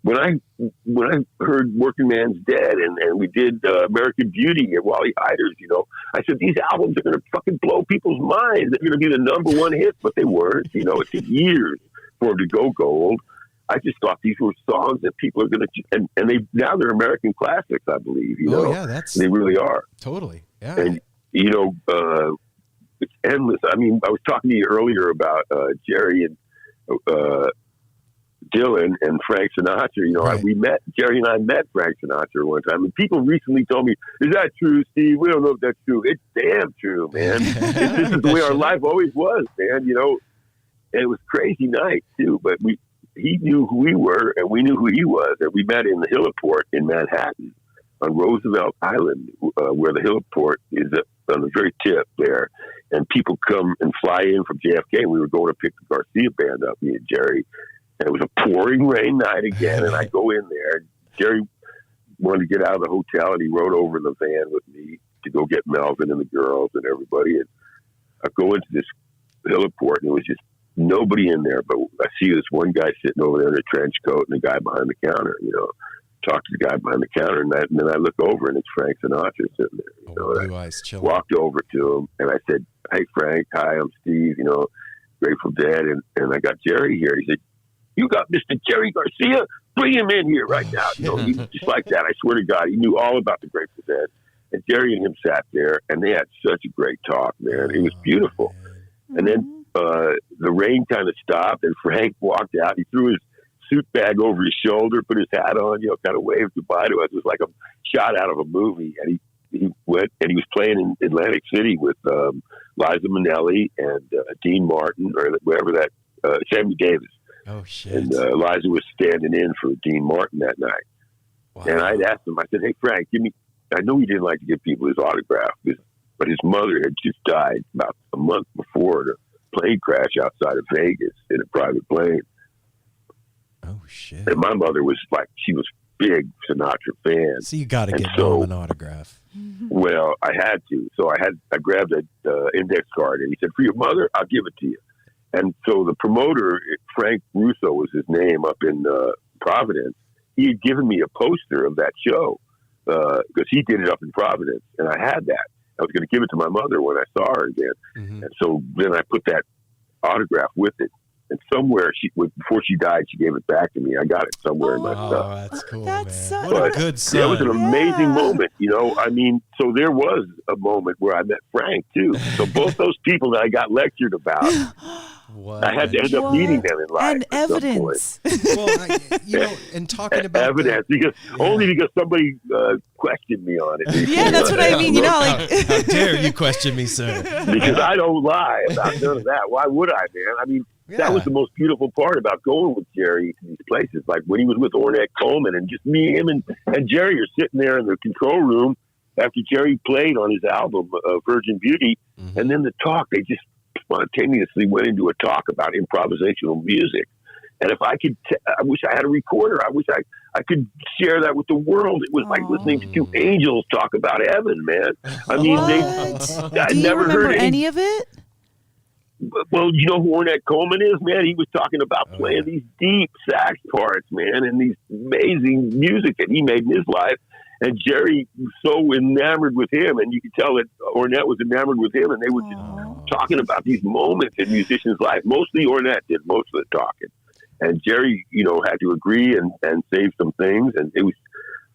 When I heard Working Man's Dead and we did American Beauty and Wally Heider's, you know, I said, these albums are going to fucking blow people's minds. They're going to be the number one hit, but they weren't. You know, it took years for them to go gold. I just thought these were songs that people are going to, and now they're American classics, I believe. You know, yeah, they really are. Totally. Yeah. And, you know, it's endless. I mean, I was talking to you earlier about Jerry and Dylan and Frank Sinatra. You know, Right. Jerry and I met Frank Sinatra one time, and people recently told me, "Is that true, Steve?" We don't know if that's true. It's damn true, man. This is the way our life always was, man. You know, and it was crazy night too. But he knew who we were, and we knew who he was, and we met in the Hillport in Manhattan on Roosevelt Island, where the Hillport is on the very tip there, and people come and fly in from JFK. And we were going to pick the Garcia Band up, me and Jerry. And it was a pouring rain night again, and I go in there. Jerry wanted to get out of the hotel, and he rode over in the van with me to go get Melvin and the girls and everybody. And I go into this Hillport, and it was just nobody in there. But I see this one guy sitting over there in a trench coat and the guy behind the counter, you know. Talk to the guy behind the counter, and then I look over, and it's Frank Sinatra sitting there. You know, blue eyes chilling. Walked over to him, and I said, "Hey, Frank, hi, I'm Steve, you know, Grateful Dead, and I got Jerry here." He said, "You got Mr. Jerry Garcia? Bring him in here right now." You know, he, just like that. I swear to God, he knew all about the Grateful Dead. And Jerry and him sat there, and they had such a great talk, man. It was beautiful. And then the rain kind of stopped, and Frank walked out. He threw his suit bag over his shoulder, put his hat on, you know, kind of waved goodbye to us. It was like a shot out of a movie. And he went, and he was playing in Atlantic City with Liza Minnelli and Dean Martin, or whatever that, Sammy Davis. Oh, shit. And Liza was standing in for Dean Martin that night. Wow. And I'd asked him, I said, "Hey, Frank, I know he didn't like to give people his autograph, but his mother had just died about a month before in a plane crash outside of Vegas in a private plane." Oh, shit. And my mother was like, she was big Sinatra fan. So you got to get him an autograph. Well, I had to. So I grabbed an index card, and he said, "For your mother, I'll give it to you." And so the promoter, Frank Russo was his name up in Providence. He had given me a poster of that show because he did it up in Providence, and I had that. I was going to give it to my mother when I saw her again. Mm-hmm. And so then I put that autograph with it. And somewhere, before she died, she gave it back to me. I got it somewhere in my stuff. Oh, that's cool, man. What a good son. That was an amazing moment, you know. I mean, so there was a moment where I met Frank, too. So both those people that I got lectured about, I had to end up meeting them in life. And evidence. Well, you know, and talking about evidence, only because somebody questioned me on it. Yeah, that's what I mean. You know, like, how dare you question me, sir? Because I don't lie about none of that. Why would I, man? I mean, that was the most beautiful part about going with Jerry to these places. Like when he was with Ornette Coleman, and just me, him, and Jerry are sitting there in the control room after Jerry played on his album, Virgin Beauty, and then the talk, they just spontaneously went into a talk about improvisational music. And if I could, I wish I had a recorder. I wish I could share that with the world. It was like listening to two angels talk about heaven, man. I mean, Do you remember any of it? Well, you know who Ornette Coleman is, man? He was talking about playing these deep sax parts, man, and these amazing music that he made in his life. And Jerry was so enamored with him, and you could tell that Ornette was enamored with him, and they were just talking about these moments in musicians' life. Mostly Ornette did most of the talking. And Jerry, you know, had to agree and save some things. And it was,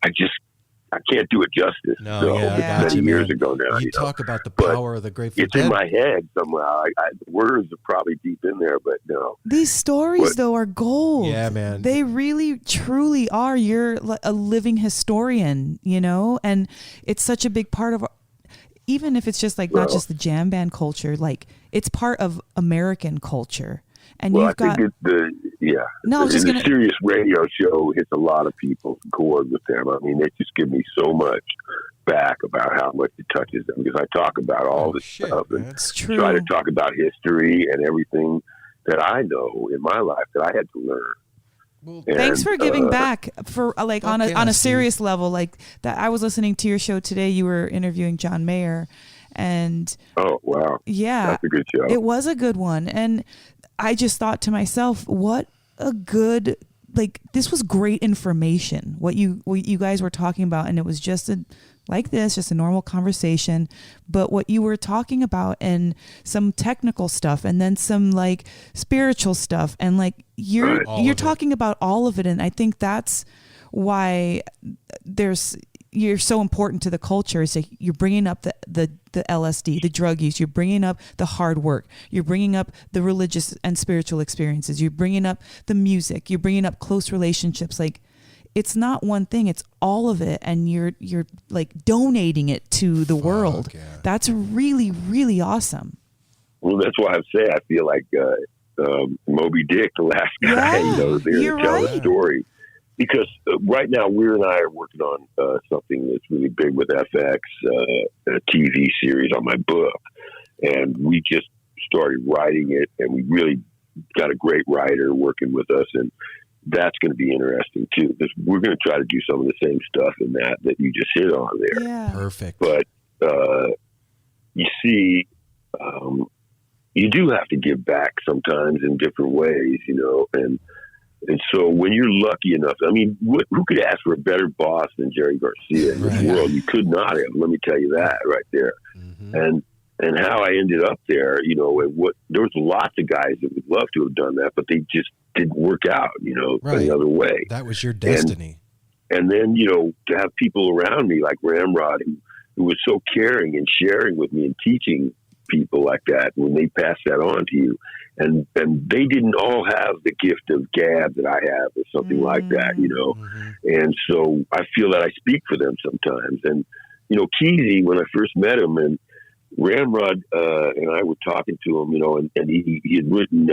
I can't do it justice. No, so, yeah, I got many you, years man. ago now. You talk about the power of the Grateful Dead. It's Dead. in my head somehow. The words are probably deep in there, but no. These stories, though, are gold. Yeah, man. They really, truly are. You're a living historian, you know? And it's such a big part of, even if it's just like not just the jam band culture, like it's part of American culture. And well, you've got. I think No, I was just the gonna. Sirius radio show hits a lot of people's chord with them. I mean, they just give me so much back about how much it touches them because I talk about all this stuff and That's true. try to talk about history and everything that I know in my life that I had to learn. Well, thanks for giving back on a Steve. serious level like that. I was listening to your show today. You were interviewing John Mayer, and oh wow, yeah, that's a good show. It was a good one, and I just thought to myself, what a good this was great information. What you guys were talking about, and it was just just a normal conversation, but what you were talking about and some technical stuff and then some spiritual stuff and you're talking about all of it. And I think that's why you're so important to the culture is that you're bringing up the LSD, the drug use, you're bringing up the hard work, you're bringing up the religious and spiritual experiences, you're bringing up the music, you're bringing up close relationships. It's not one thing, it's all of it, and you're donating it to the world. Yeah. That's really, really awesome. Well, that's why I say I feel like Moby Dick, the last guy, there to tell the story. Because right now, Weir and I are working on something that's really big with FX, a TV series on my book, and we just started writing it, and we really got a great writer working with us, and that's going to be interesting too, because we're going to try to do some of the same stuff in that you just hit on there. Yeah. Perfect. But you see, you do have to give back sometimes in different ways, and so when you're lucky enough, I mean, who could ask for a better boss than Jerry Garcia in this world? You could not have. Let me tell you that right there. Mm-hmm. And how I ended up there, there was lots of guys that would love to have done that, but they just didn't work out, another way. That was your destiny. And then, to have people around me like Ramrod who was so caring and sharing with me and teaching people like that when they pass that on to you. And they didn't all have the gift of gab that I have or something like that, Mm-hmm. And so I feel that I speak for them sometimes. And, Keezy, when I first met him, and Ramrod and I were talking to him, and he had written,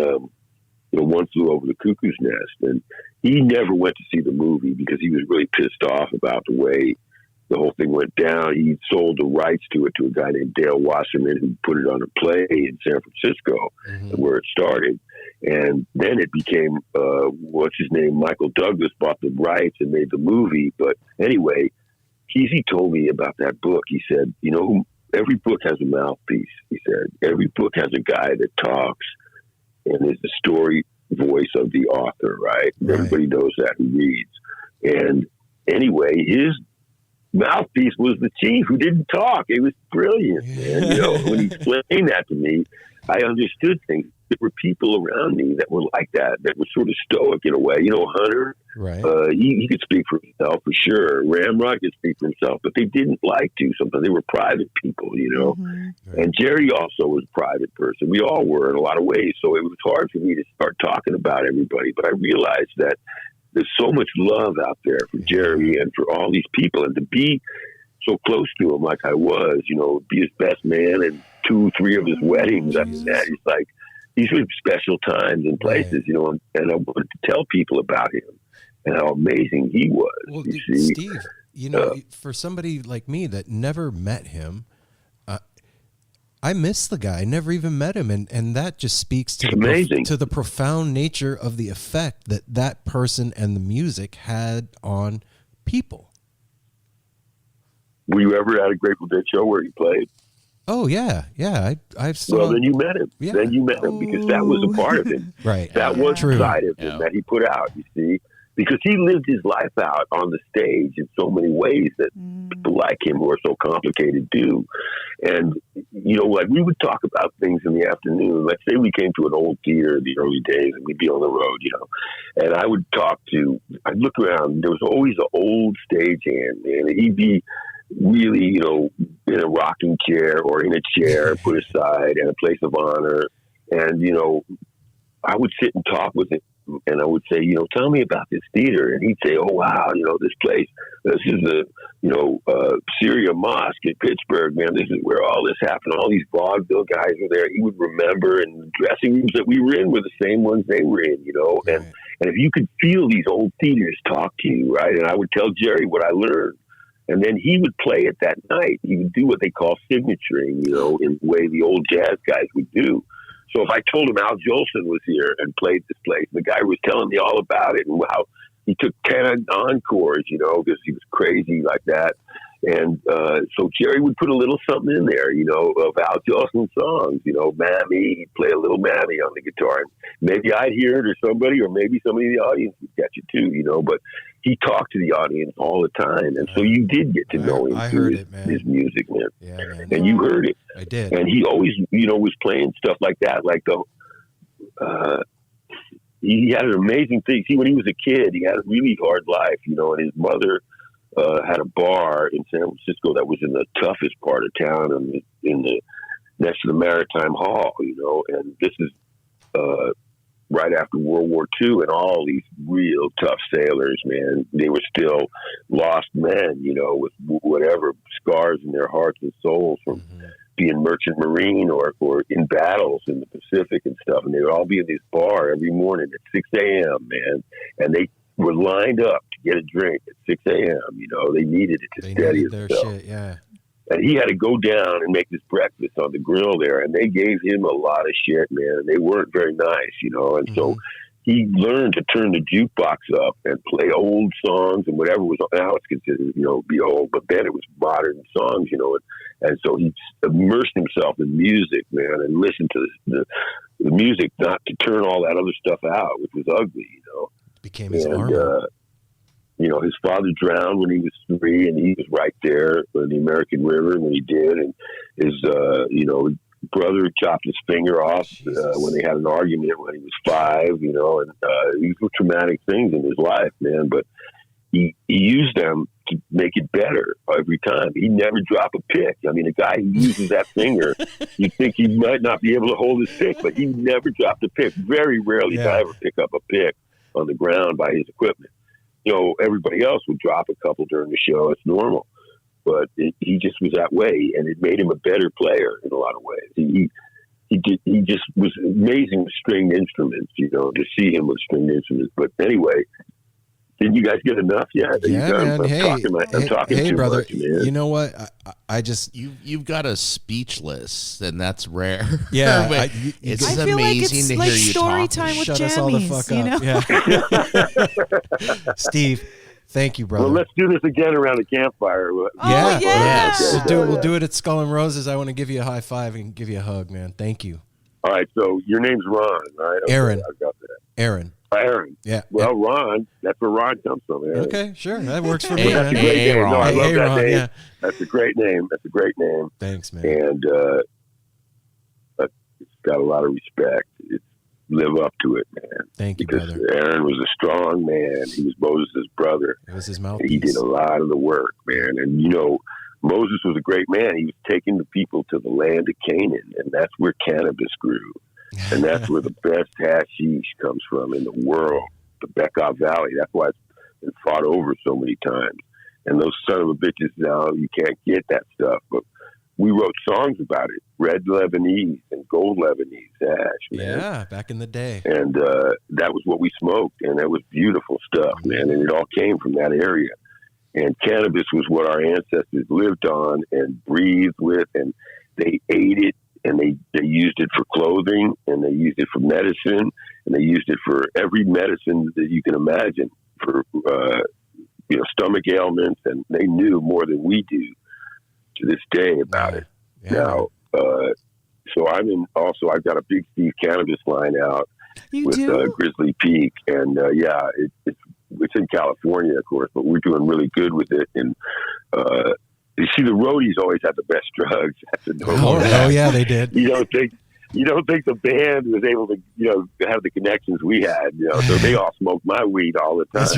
One Flew Over the Cuckoo's Nest. And he never went to see the movie because he was really pissed off about the way the whole thing went down. He sold the rights to it to a guy named Dale Wasserman who put it on a play in San Francisco, where it started. And then it became, Michael Douglas bought the rights and made the movie. But anyway, Keezy told me about that book. He said, every book has a mouthpiece. He said, every book has a guy that talks and is the story voice of the author, right? Everybody knows that who reads. And anyway, his mouthpiece was the chief who didn't talk. It was brilliant, man. When he explained that to me, I understood things. There were people around me that were like that were sort of stoic in a way. Hunter, right? He could speak for himself for sure. Ramrod could speak for himself, but they didn't like to. Sometimes they were private people, Mm-hmm. And Jerry also was a private person. We all were in a lot of ways. So it was hard for me to start talking about everybody. But I realized that there's so much love out there for Jerry and for all these people, and to be so close to him like I was, be his best man and 2-3 of his weddings. I mean, that is like, these were special times and places, and I wanted to tell people about him and how amazing he was. Well, you see? Steve, for somebody like me that never met him, I miss the guy. I never even met him, and that just speaks to the profound nature of the effect that person and the music had on people. Were you ever at a Grateful Dead show where he played? Oh yeah. I've saw. Well, then you met him. Yeah. Then you met him because that was a part of him. Right. That was a side of him that he put out. You see, because he lived his life out on the stage in so many ways that people like him who are so complicated do. And, like we would talk about things in the afternoon. Let's say we came to an old theater in the early days and we'd be on the road, and I'd look around. There was always an old stagehand, man. And he'd be really, in a rocking chair or in a chair put aside in a place of honor. And, I would sit and talk with him and I would say, tell me about this theater. And he'd say, oh, wow, this place, this is the, Syria Mosque in Pittsburgh, man. This is where all this happened. All these vaudeville guys were there. He would remember, and the dressing rooms that we were in were the same ones they were in, and if you could feel these old theaters talk to you, right? And I would tell Jerry what I learned. And then he would play it that night. He would do what they call signaturing, in the way the old jazz guys would do. So if I told him Al Jolson was here and played this place, the guy was telling me all about it and how he took 10 encores, because he was crazy like that. And so Jerry would put a little something in there, of Al Jolson songs, Mammy, he'd play a little Mammy on the guitar. And maybe I'd hear it or somebody in the audience would catch it too, but he talked to the audience all the time. And so you did get to know him through his music, man. Yeah, man. And you heard it. I did. And he always, was playing stuff like that, like he had an amazing thing. See, when he was a kid, he had a really hard life, and his mother had a bar in San Francisco that was in the toughest part of town and in the next to the Maritime Hall, and this is right after World War II, and all these real tough sailors, man, they were still lost men, with whatever scars in their hearts and souls from being merchant marine or in battles in the Pacific and stuff. And they would all be in this bar every morning at 6 a.m., man. And they were lined up to get a drink at 6 a.m. They needed it to steady themselves. Shit, yeah. And he had to go down and make his breakfast on the grill there. And they gave him a lot of shit, man. They weren't very nice, And so he learned to turn the jukebox up and play old songs and whatever was now it's considered, be old, but then it was modern songs, and so he immersed himself in music, man, and listened to the music, not to turn all that other stuff out, which was ugly, Became his armor. His father drowned when he was 3, and he was right there in the American River when he did, and his, brother chopped his finger off when they had an argument when he was 5, and these were traumatic things in his life, man. But he used them to make it better every time. He never dropped a pick. I mean, a guy who uses that finger, you'd think he might not be able to hold his pick, but he never dropped a pick. Very rarely did I ever pick up a pick on the ground by his equipment. Everybody else would drop a couple during the show. It's normal. But he just was that way, and it made him a better player in a lot of ways. He just was amazing with stringed instruments, to see him with stringed instruments. But anyway, didn't you guys get enough yet? Yeah, man. I'm talking hey, too brother. much, man. You know what? I just you've got us speechless, and that's rare. Yeah, it's I feel amazing like it's to like hear you story talk. time with shut jammies, us all the fuck up. Yeah. Steve, thank you, brother. Well, let's do this again around a campfire. Yeah. yes. We'll do it at Skull and Roses. I want to give you a high five and give you a hug, man. Thank you. All right, so your name's Ron, right? Okay, Aaron. I got that. Aaron. Aaron. Yeah. Well, Ron, that's where Ron comes from, Aaron. Okay, sure. That works for me. Hey, That's a man. great name. Ron. No, I love Hey, that Ron, name. yeah. That's a great name. That's a great name. Thanks, man. And it's got a lot of respect. Live up to it, man. Thank you, because brother. Aaron was a strong man. He was Moses' brother. It was his And mouthpiece. he did a lot of the work, man. And, Moses was a great man. He was taking the people to the land of Canaan, and that's where cannabis grew. And that's where the best hashish comes from in the world, the Bekaa Valley. That's why it's been fought over so many times. And those son of a bitches now, you can't get that stuff. But we wrote songs about it, red Lebanese and gold Lebanese hash, man. Yeah, back in the day. And that was what we smoked, and that was beautiful stuff, man. And it all came from that area. And cannabis was what our ancestors lived on and breathed with, and they ate it, and they used it for clothing, and they used it for medicine, and they used it for every medicine that you can imagine for stomach ailments, and they knew more than we do to this day about it. Yeah. Now, so I've got a Big Steve cannabis line out with Grizzly Peak, and it's in California, of course, but we're doing really good with it. And you see, the roadies always have the best drugs. That's a Oh yeah, they did. You don't think the band was able to, have the connections we had, so they all smoked my weed all the time.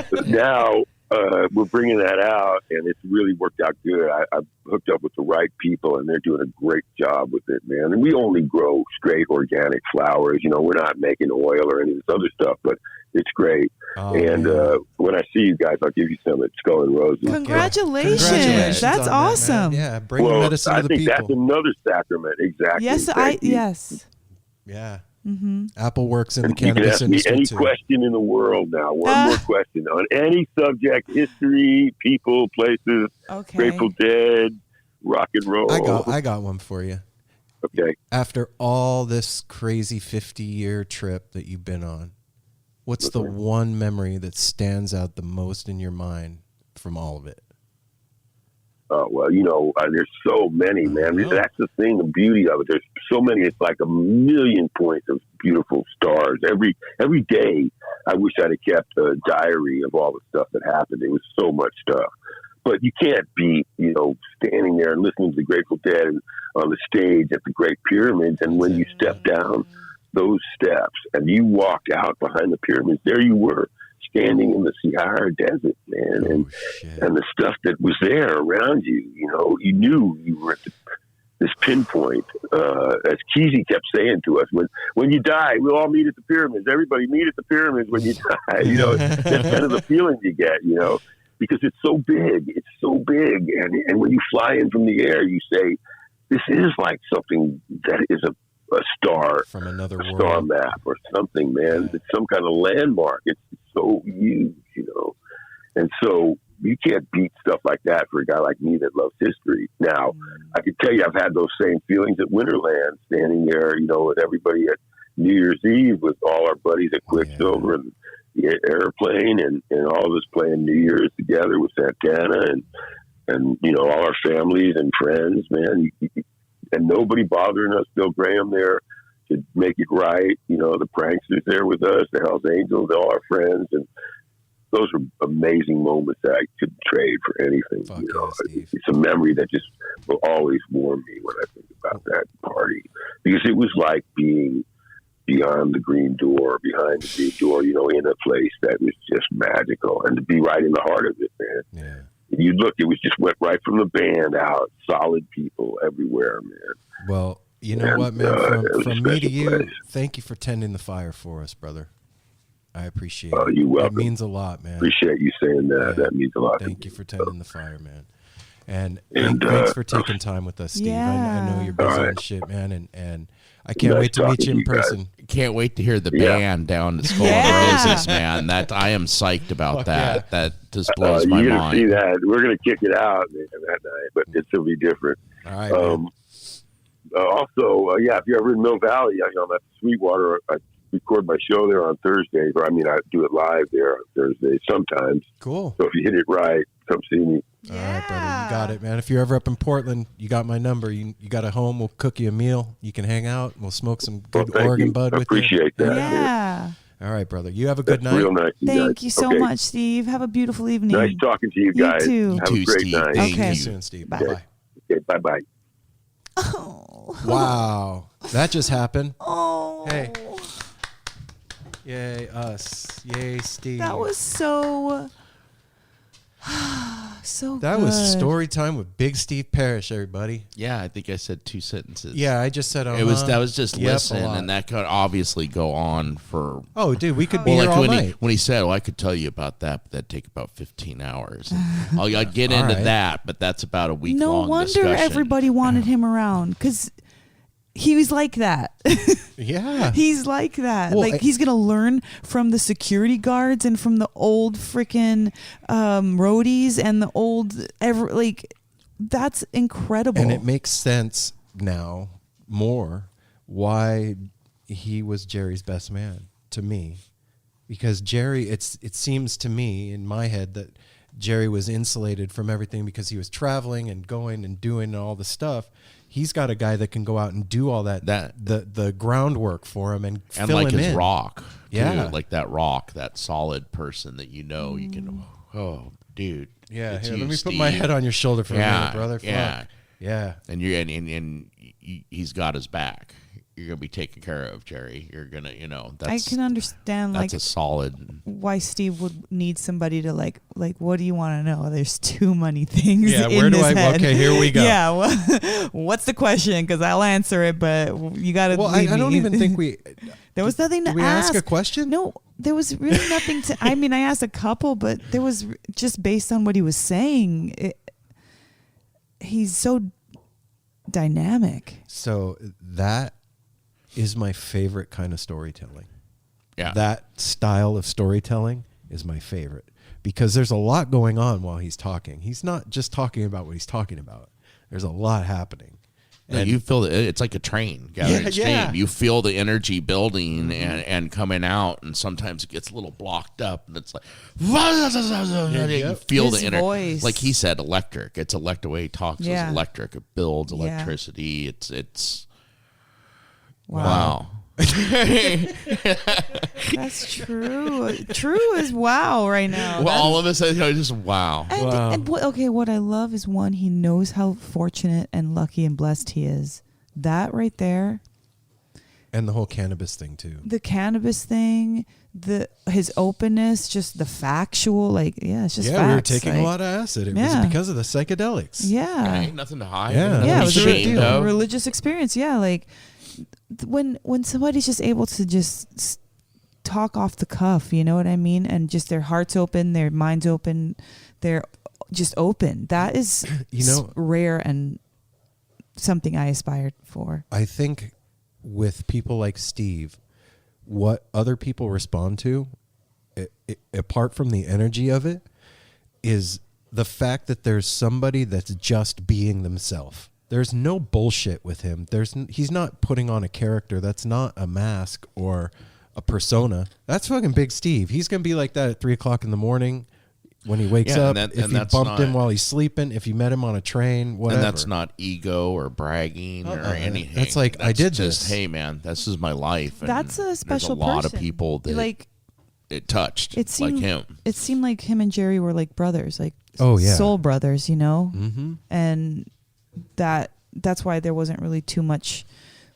So now we're bringing that out, and it's really worked out good. I've hooked up with the right people, and they're doing a great job with it, man. And we only grow straight organic flowers. You know, we're not making oil or any of this other stuff, but it's great. When I see you guys, I'll give you some at Skull and Roses. Congratulations. That's awesome. Yeah, bring medicine to the people. I think that's another sacrament. Exactly. Yes, yes. Yeah. Mm-hmm. Apple works in the you can cannabis ask industry me any too. question in the world now. One more question on any subject: history, people, places, Grateful Dead, rock and roll. I got one for you. Okay. After all this crazy 50-year trip that you've been on, what's the one memory that stands out the most in your mind from all of it? Oh, well, you know, there's so many, man. That's the thing, the beauty of it. There's so many. It's like a million points of beautiful stars. Every day, I wish I'd have kept a diary of all the stuff that happened. It was so much stuff. But you can't beat, you know, standing there and listening to the Grateful Dead and on the stage at the Great Pyramids. And when you step down those steps and you walked out behind the pyramids, there you were, standing in the Sahara Desert, man, and the stuff that was there around you, you know, you knew you were at this pinpoint. As Kesey kept saying to us, when you die, we'll all meet at the pyramids. Everybody meet at the pyramids when you die. You know, that's kind of the feeling you get, you know, because it's so big. It's so big, and when you fly in from the air, you say, this is like something that is a star from another world. Star map or something, man. Yeah. It's some kind of landmark. It's so huge, you know. And so you can't beat stuff like that for a guy like me that loves history. Now, I can tell you I've had those same feelings at Winterland, standing there, you know, with everybody at New Year's Eve with all our buddies at Quicksilver and the Airplane and all of us playing New Year's together with Santana and you know, all our families and friends, man. And nobody bothering us. Bill Graham there to make it right. You know, the pranksters there with us, the Hells Angels, all our friends. And those are amazing moments that I couldn't trade for anything. You know, it's a memory that just will always warm me when I think about that party. Because it was like being behind the green door, you know, in a place that was just magical. And to be right in the heart of it, man. Yeah. You look, it was just went right from the band out. Solid people everywhere, man. Well, you know what, man? From me to you, thank you for tending the fire for us, brother. I appreciate it. You're welcome. It means a lot, man. Appreciate you saying that. Yeah. That means a lot. Thank you for tending the fire, man. And thanks for taking time with us, Steve. I know you're busy and shit, man, and I can't wait to meet you in person. Can't wait to hear the band down at Skull and Roses, man. That I am psyched about that. Yeah. That just blows my mind. You're gonna see that. We're gonna kick it out, man, that night, but it'll be different. All right. Also, if you're ever in Mill Valley, I'm at Sweetwater. I record my show there on Thursdays, or I do it live there on Thursdays sometimes. Cool. So if you hit it right, come see me. All right, brother. You got it, man. If you're ever up in Portland, you got my number. You got a home. We'll cook you a meal. You can hang out. We'll smoke some good Oregon bud with you. Appreciate that. Yeah. All right, brother. You have a good night. Real nice. Thank you so much, Steve. Have a beautiful evening. Nice talking to you guys. You too. Have a great Steve. night. Thank Okay. you. See you soon, Steve. Bye. Bye-bye. Okay, bye-bye. Oh. Wow. That just happened. Oh. Hey. Yay, us. Yay, Steve. That was so That good. was story time with Big Steve Parish, everybody. Yeah, I think I said 2 sentences. Yeah, I just said that was just yep, listen, and that could obviously go on for. Oh, dude, we could be here all night. When he said, "Well, I could tell you about that, but that'd take about 15 hours." I'd get into that, but that's about a week long. No wonder discussion. everybody wanted him around because he was like that. Yeah. He's like that. Well, he's going to learn from the security guards and from the old freaking roadies and the old, that's incredible. And it makes sense now more why he was Jerry's best man to me. Because Jerry, it seems to me in my head that Jerry was insulated from everything because he was traveling and going and doing all the stuff. He's got a guy that can go out and do all that the groundwork for him and fill like him his in. rock, yeah, too. Like that rock, that solid person that you can. Oh, dude, yeah. Here, let me put my head on your shoulder for a minute, brother. Yeah, fuck. Yeah. And he's got his back. you're gonna be taken care of, Jerry. You're gonna, I can understand that's like a solid. why Steve would need somebody to like what do you want to know? There's too many things. Yeah, in where do his I? head. Okay, here we go. Yeah, well, what's the question? Because I'll answer it, but you got to. Well, I don't even think we. There was nothing to Did we ask a question? No, there was really nothing to. I mean, I asked a couple, but there was just based on what he was saying. He's so dynamic. So that is my favorite kind of storytelling. Yeah. That style of storytelling is my favorite because there's a lot going on while he's talking. He's not just talking about what he's talking about. There's a lot happening. And you feel it's like a train gathering steam. You feel the energy building and coming out, and sometimes it gets a little blocked up, and it's like you feel his the energy. voice. Like he said, electric. It's electric. The way he talks is electric. It builds electricity. It's wow. That's true. True is wow right now. Well, all of us just wow. And what I love is one, he knows how fortunate and lucky and blessed he is. That right there. And the whole cannabis thing too. The cannabis thing, his openness, just the factual, it's just facts. We were taking a lot of acid. It was because of the psychedelics. Yeah. Ain't nothing to hide. Yeah, it was a religious experience. Yeah, like when somebody's just able to just talk off the cuff, you know what I mean? And just their heart's open, their mind's open, they're just open. That is rare and something I aspired for. I think with people like Steve, what other people respond to, apart from the energy of it, is the fact that there's somebody that's just being themselves. There's no bullshit with him. He's not putting on a character. That's not a mask or a persona. That's fucking Big Steve. He's going to be like that at 3:00 in the morning when he wakes up. If you bumped him while he's sleeping, if you met him on a train, whatever. And that's not ego or bragging or anything. That's like, I did just, this. hey, man, this is my life. And that's a special there's a lot person. of people that it touched, like him. It seemed like him and Jerry were like brothers, like soul brothers, Mm-hmm. And that's why there wasn't really too much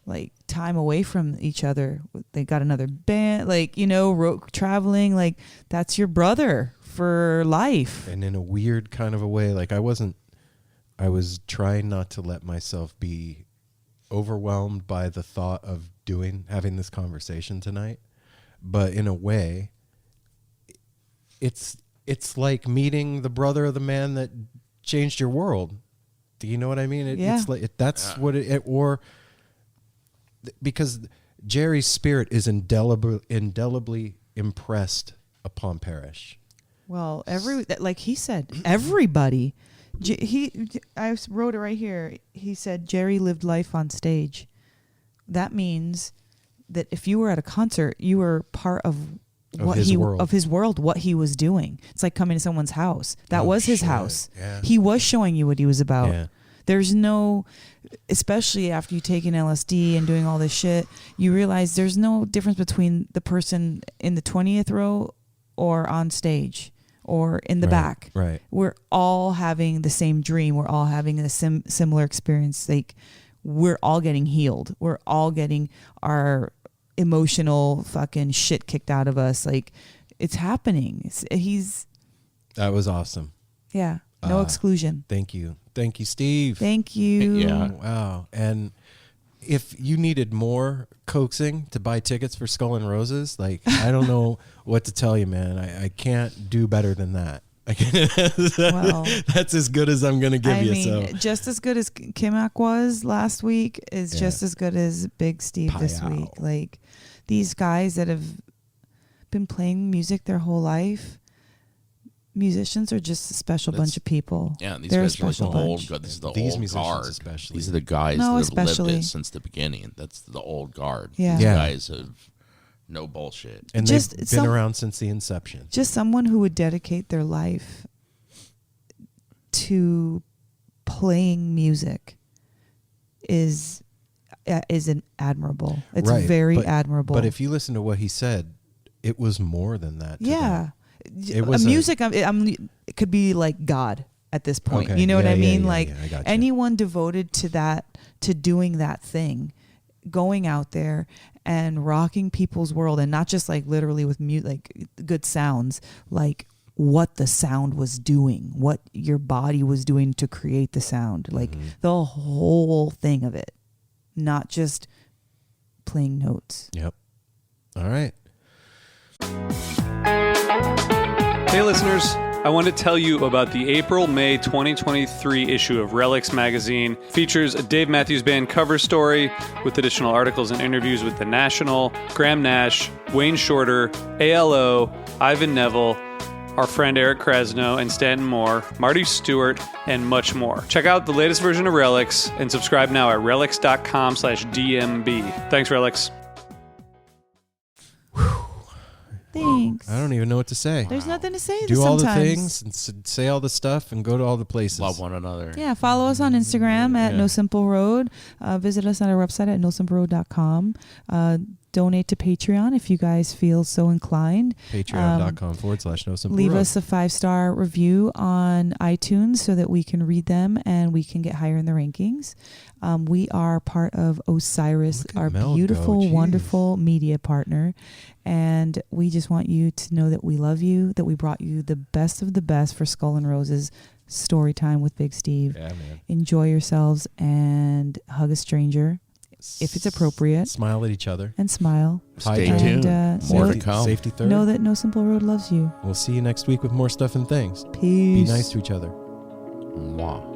like time away from each other. They got another band, road traveling, like that's your brother for life. And in a weird kind of a way, like I was trying not to let myself be overwhelmed by the thought of having this conversation tonight. But in a way, it's like meeting the brother of the man that changed your world. Do you know what I mean? It's like what because Jerry's spirit is indelibly impressed upon Parish. Well, like he said, everybody. I wrote it right here. He said Jerry lived life on stage. That means that if you were at a concert, you were part of his world, what he was doing. It's like coming to someone's house. That was his house. Yeah. He was showing you what he was about. Yeah. There's no, especially after you taking LSD and doing all this shit, you realize there's no difference between the person in the 20th row or on stage or in the back. Right. We're all having the same dream. We're all having a similar experience. Like we're all getting healed. We're all getting our emotional fucking shit kicked out of us. Like it's happening. That was awesome. Yeah. No exclusion. Thank you, Steve. Thank you. Yeah. Wow. And if you needed more coaxing to buy tickets for Skull and Roses, like I don't know what to tell you, man. I can't do better than that. Well, that's as good as I'm gonna give you. So just as good as Kimak was last week is just as good as Big Steve this week. Like these guys that have been playing music their whole life. Musicians are just a special bunch of people. Yeah, these They're guys are like the bunch. old guard. This is the These old musicians guard. especially. These are the guys No, that have lived especially. it since the beginning. That's the old guard. Yeah. These Yeah. guys have no bullshit. and they've been around since the inception. Just someone who would dedicate their life to playing music is an admirable. It's very admirable. But if you listen to what he said, it was more than that. to yeah. them. It was music. It could be like God at this point. Okay. You know what Yeah, I mean? yeah, like I got you. anyone devoted to that, to doing that thing, going out there and rocking people's world, and not just like literally with like good sounds, like what the sound was doing, what your body was doing to create the sound, like the whole thing of it, not just playing notes. Yep. All right. Hey listeners, I want to tell you about the April-May 2023 issue of Relics magazine. Features a Dave Matthews Band cover story with additional articles and interviews with The National, Graham Nash, Wayne Shorter, ALO, Ivan Neville, our friend Eric Krasno and Stanton Moore, Marty Stewart, and much more. Check out the latest version of Relics and subscribe now at relics.com/DMB. Thanks, Relics. Thanks. I don't even know what to say. There's nothing to say. Do all sometimes. the things and say all the stuff and go to all the places. Love one another. Yeah, follow us on Instagram at No Simple Road. Visit us on our website at nosimpleroad.com. Donate to Patreon if you guys feel so inclined. Patreon.com/NoSimpleRoad. Leave us a 5-star review on iTunes so that we can read them and we can get higher in the rankings. We are part of Osiris, our Mel beautiful, go. Jeez. wonderful media partner. And we just want you to know that we love you, that we brought you the best of the best for Skull and Roses story time with Big Steve. Yeah, man. Enjoy yourselves and hug a stranger if it's appropriate. Smile at each other. And smile. Stay And, tuned. More know, to come. Safety third. know that No Simple Road loves you. We'll see you next week with more stuff and things. Peace. Be nice to each other. Mwah.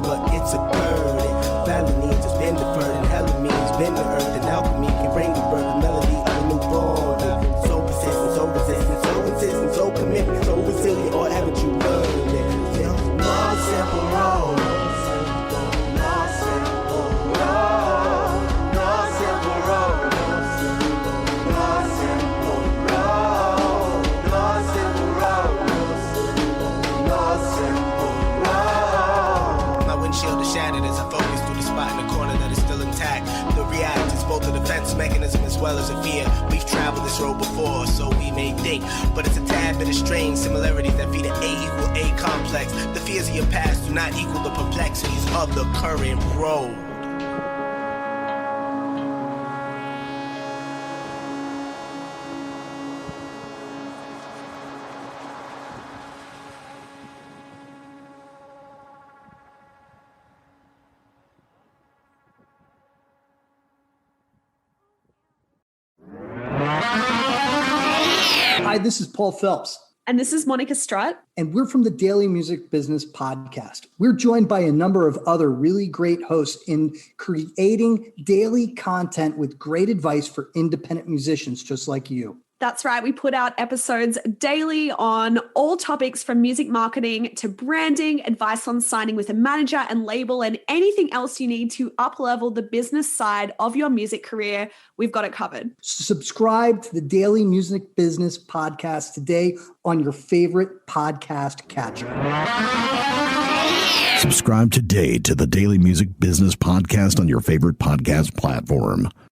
But it's a burden. Family needs has been deferred, and hella means been the earth, and alchemy can bring the birth, the melody of a new born. So persistent, so resistant, so insistent, so commitment, so resilient, or haven't you learned it? No simple road. No simple road. No simple road. No simple road. No simple road. No simple road. My windshield is shattered as I focus through the spot in the corner that is still intact. The react is both a defense mechanism as well as a fear. We've traveled this road before, so we may think, but it's a tad bit of strange similarities that feed an A=A complex. The fears of your past do not equal the perplexities of the current road. Hi, this is Paul Phelps. And this is Monica Strutt. And we're from the Daily Music Business Podcast. We're joined by a number of other really great hosts in creating daily content with great advice for independent musicians just like you. That's right. We put out episodes daily on all topics from music marketing to branding, advice on signing with a manager and label, and anything else you need to up-level the business side of your music career. We've got it covered. Subscribe to the Daily Music Business Podcast today on your favorite podcast catcher. Subscribe today to the Daily Music Business Podcast on your favorite podcast platform.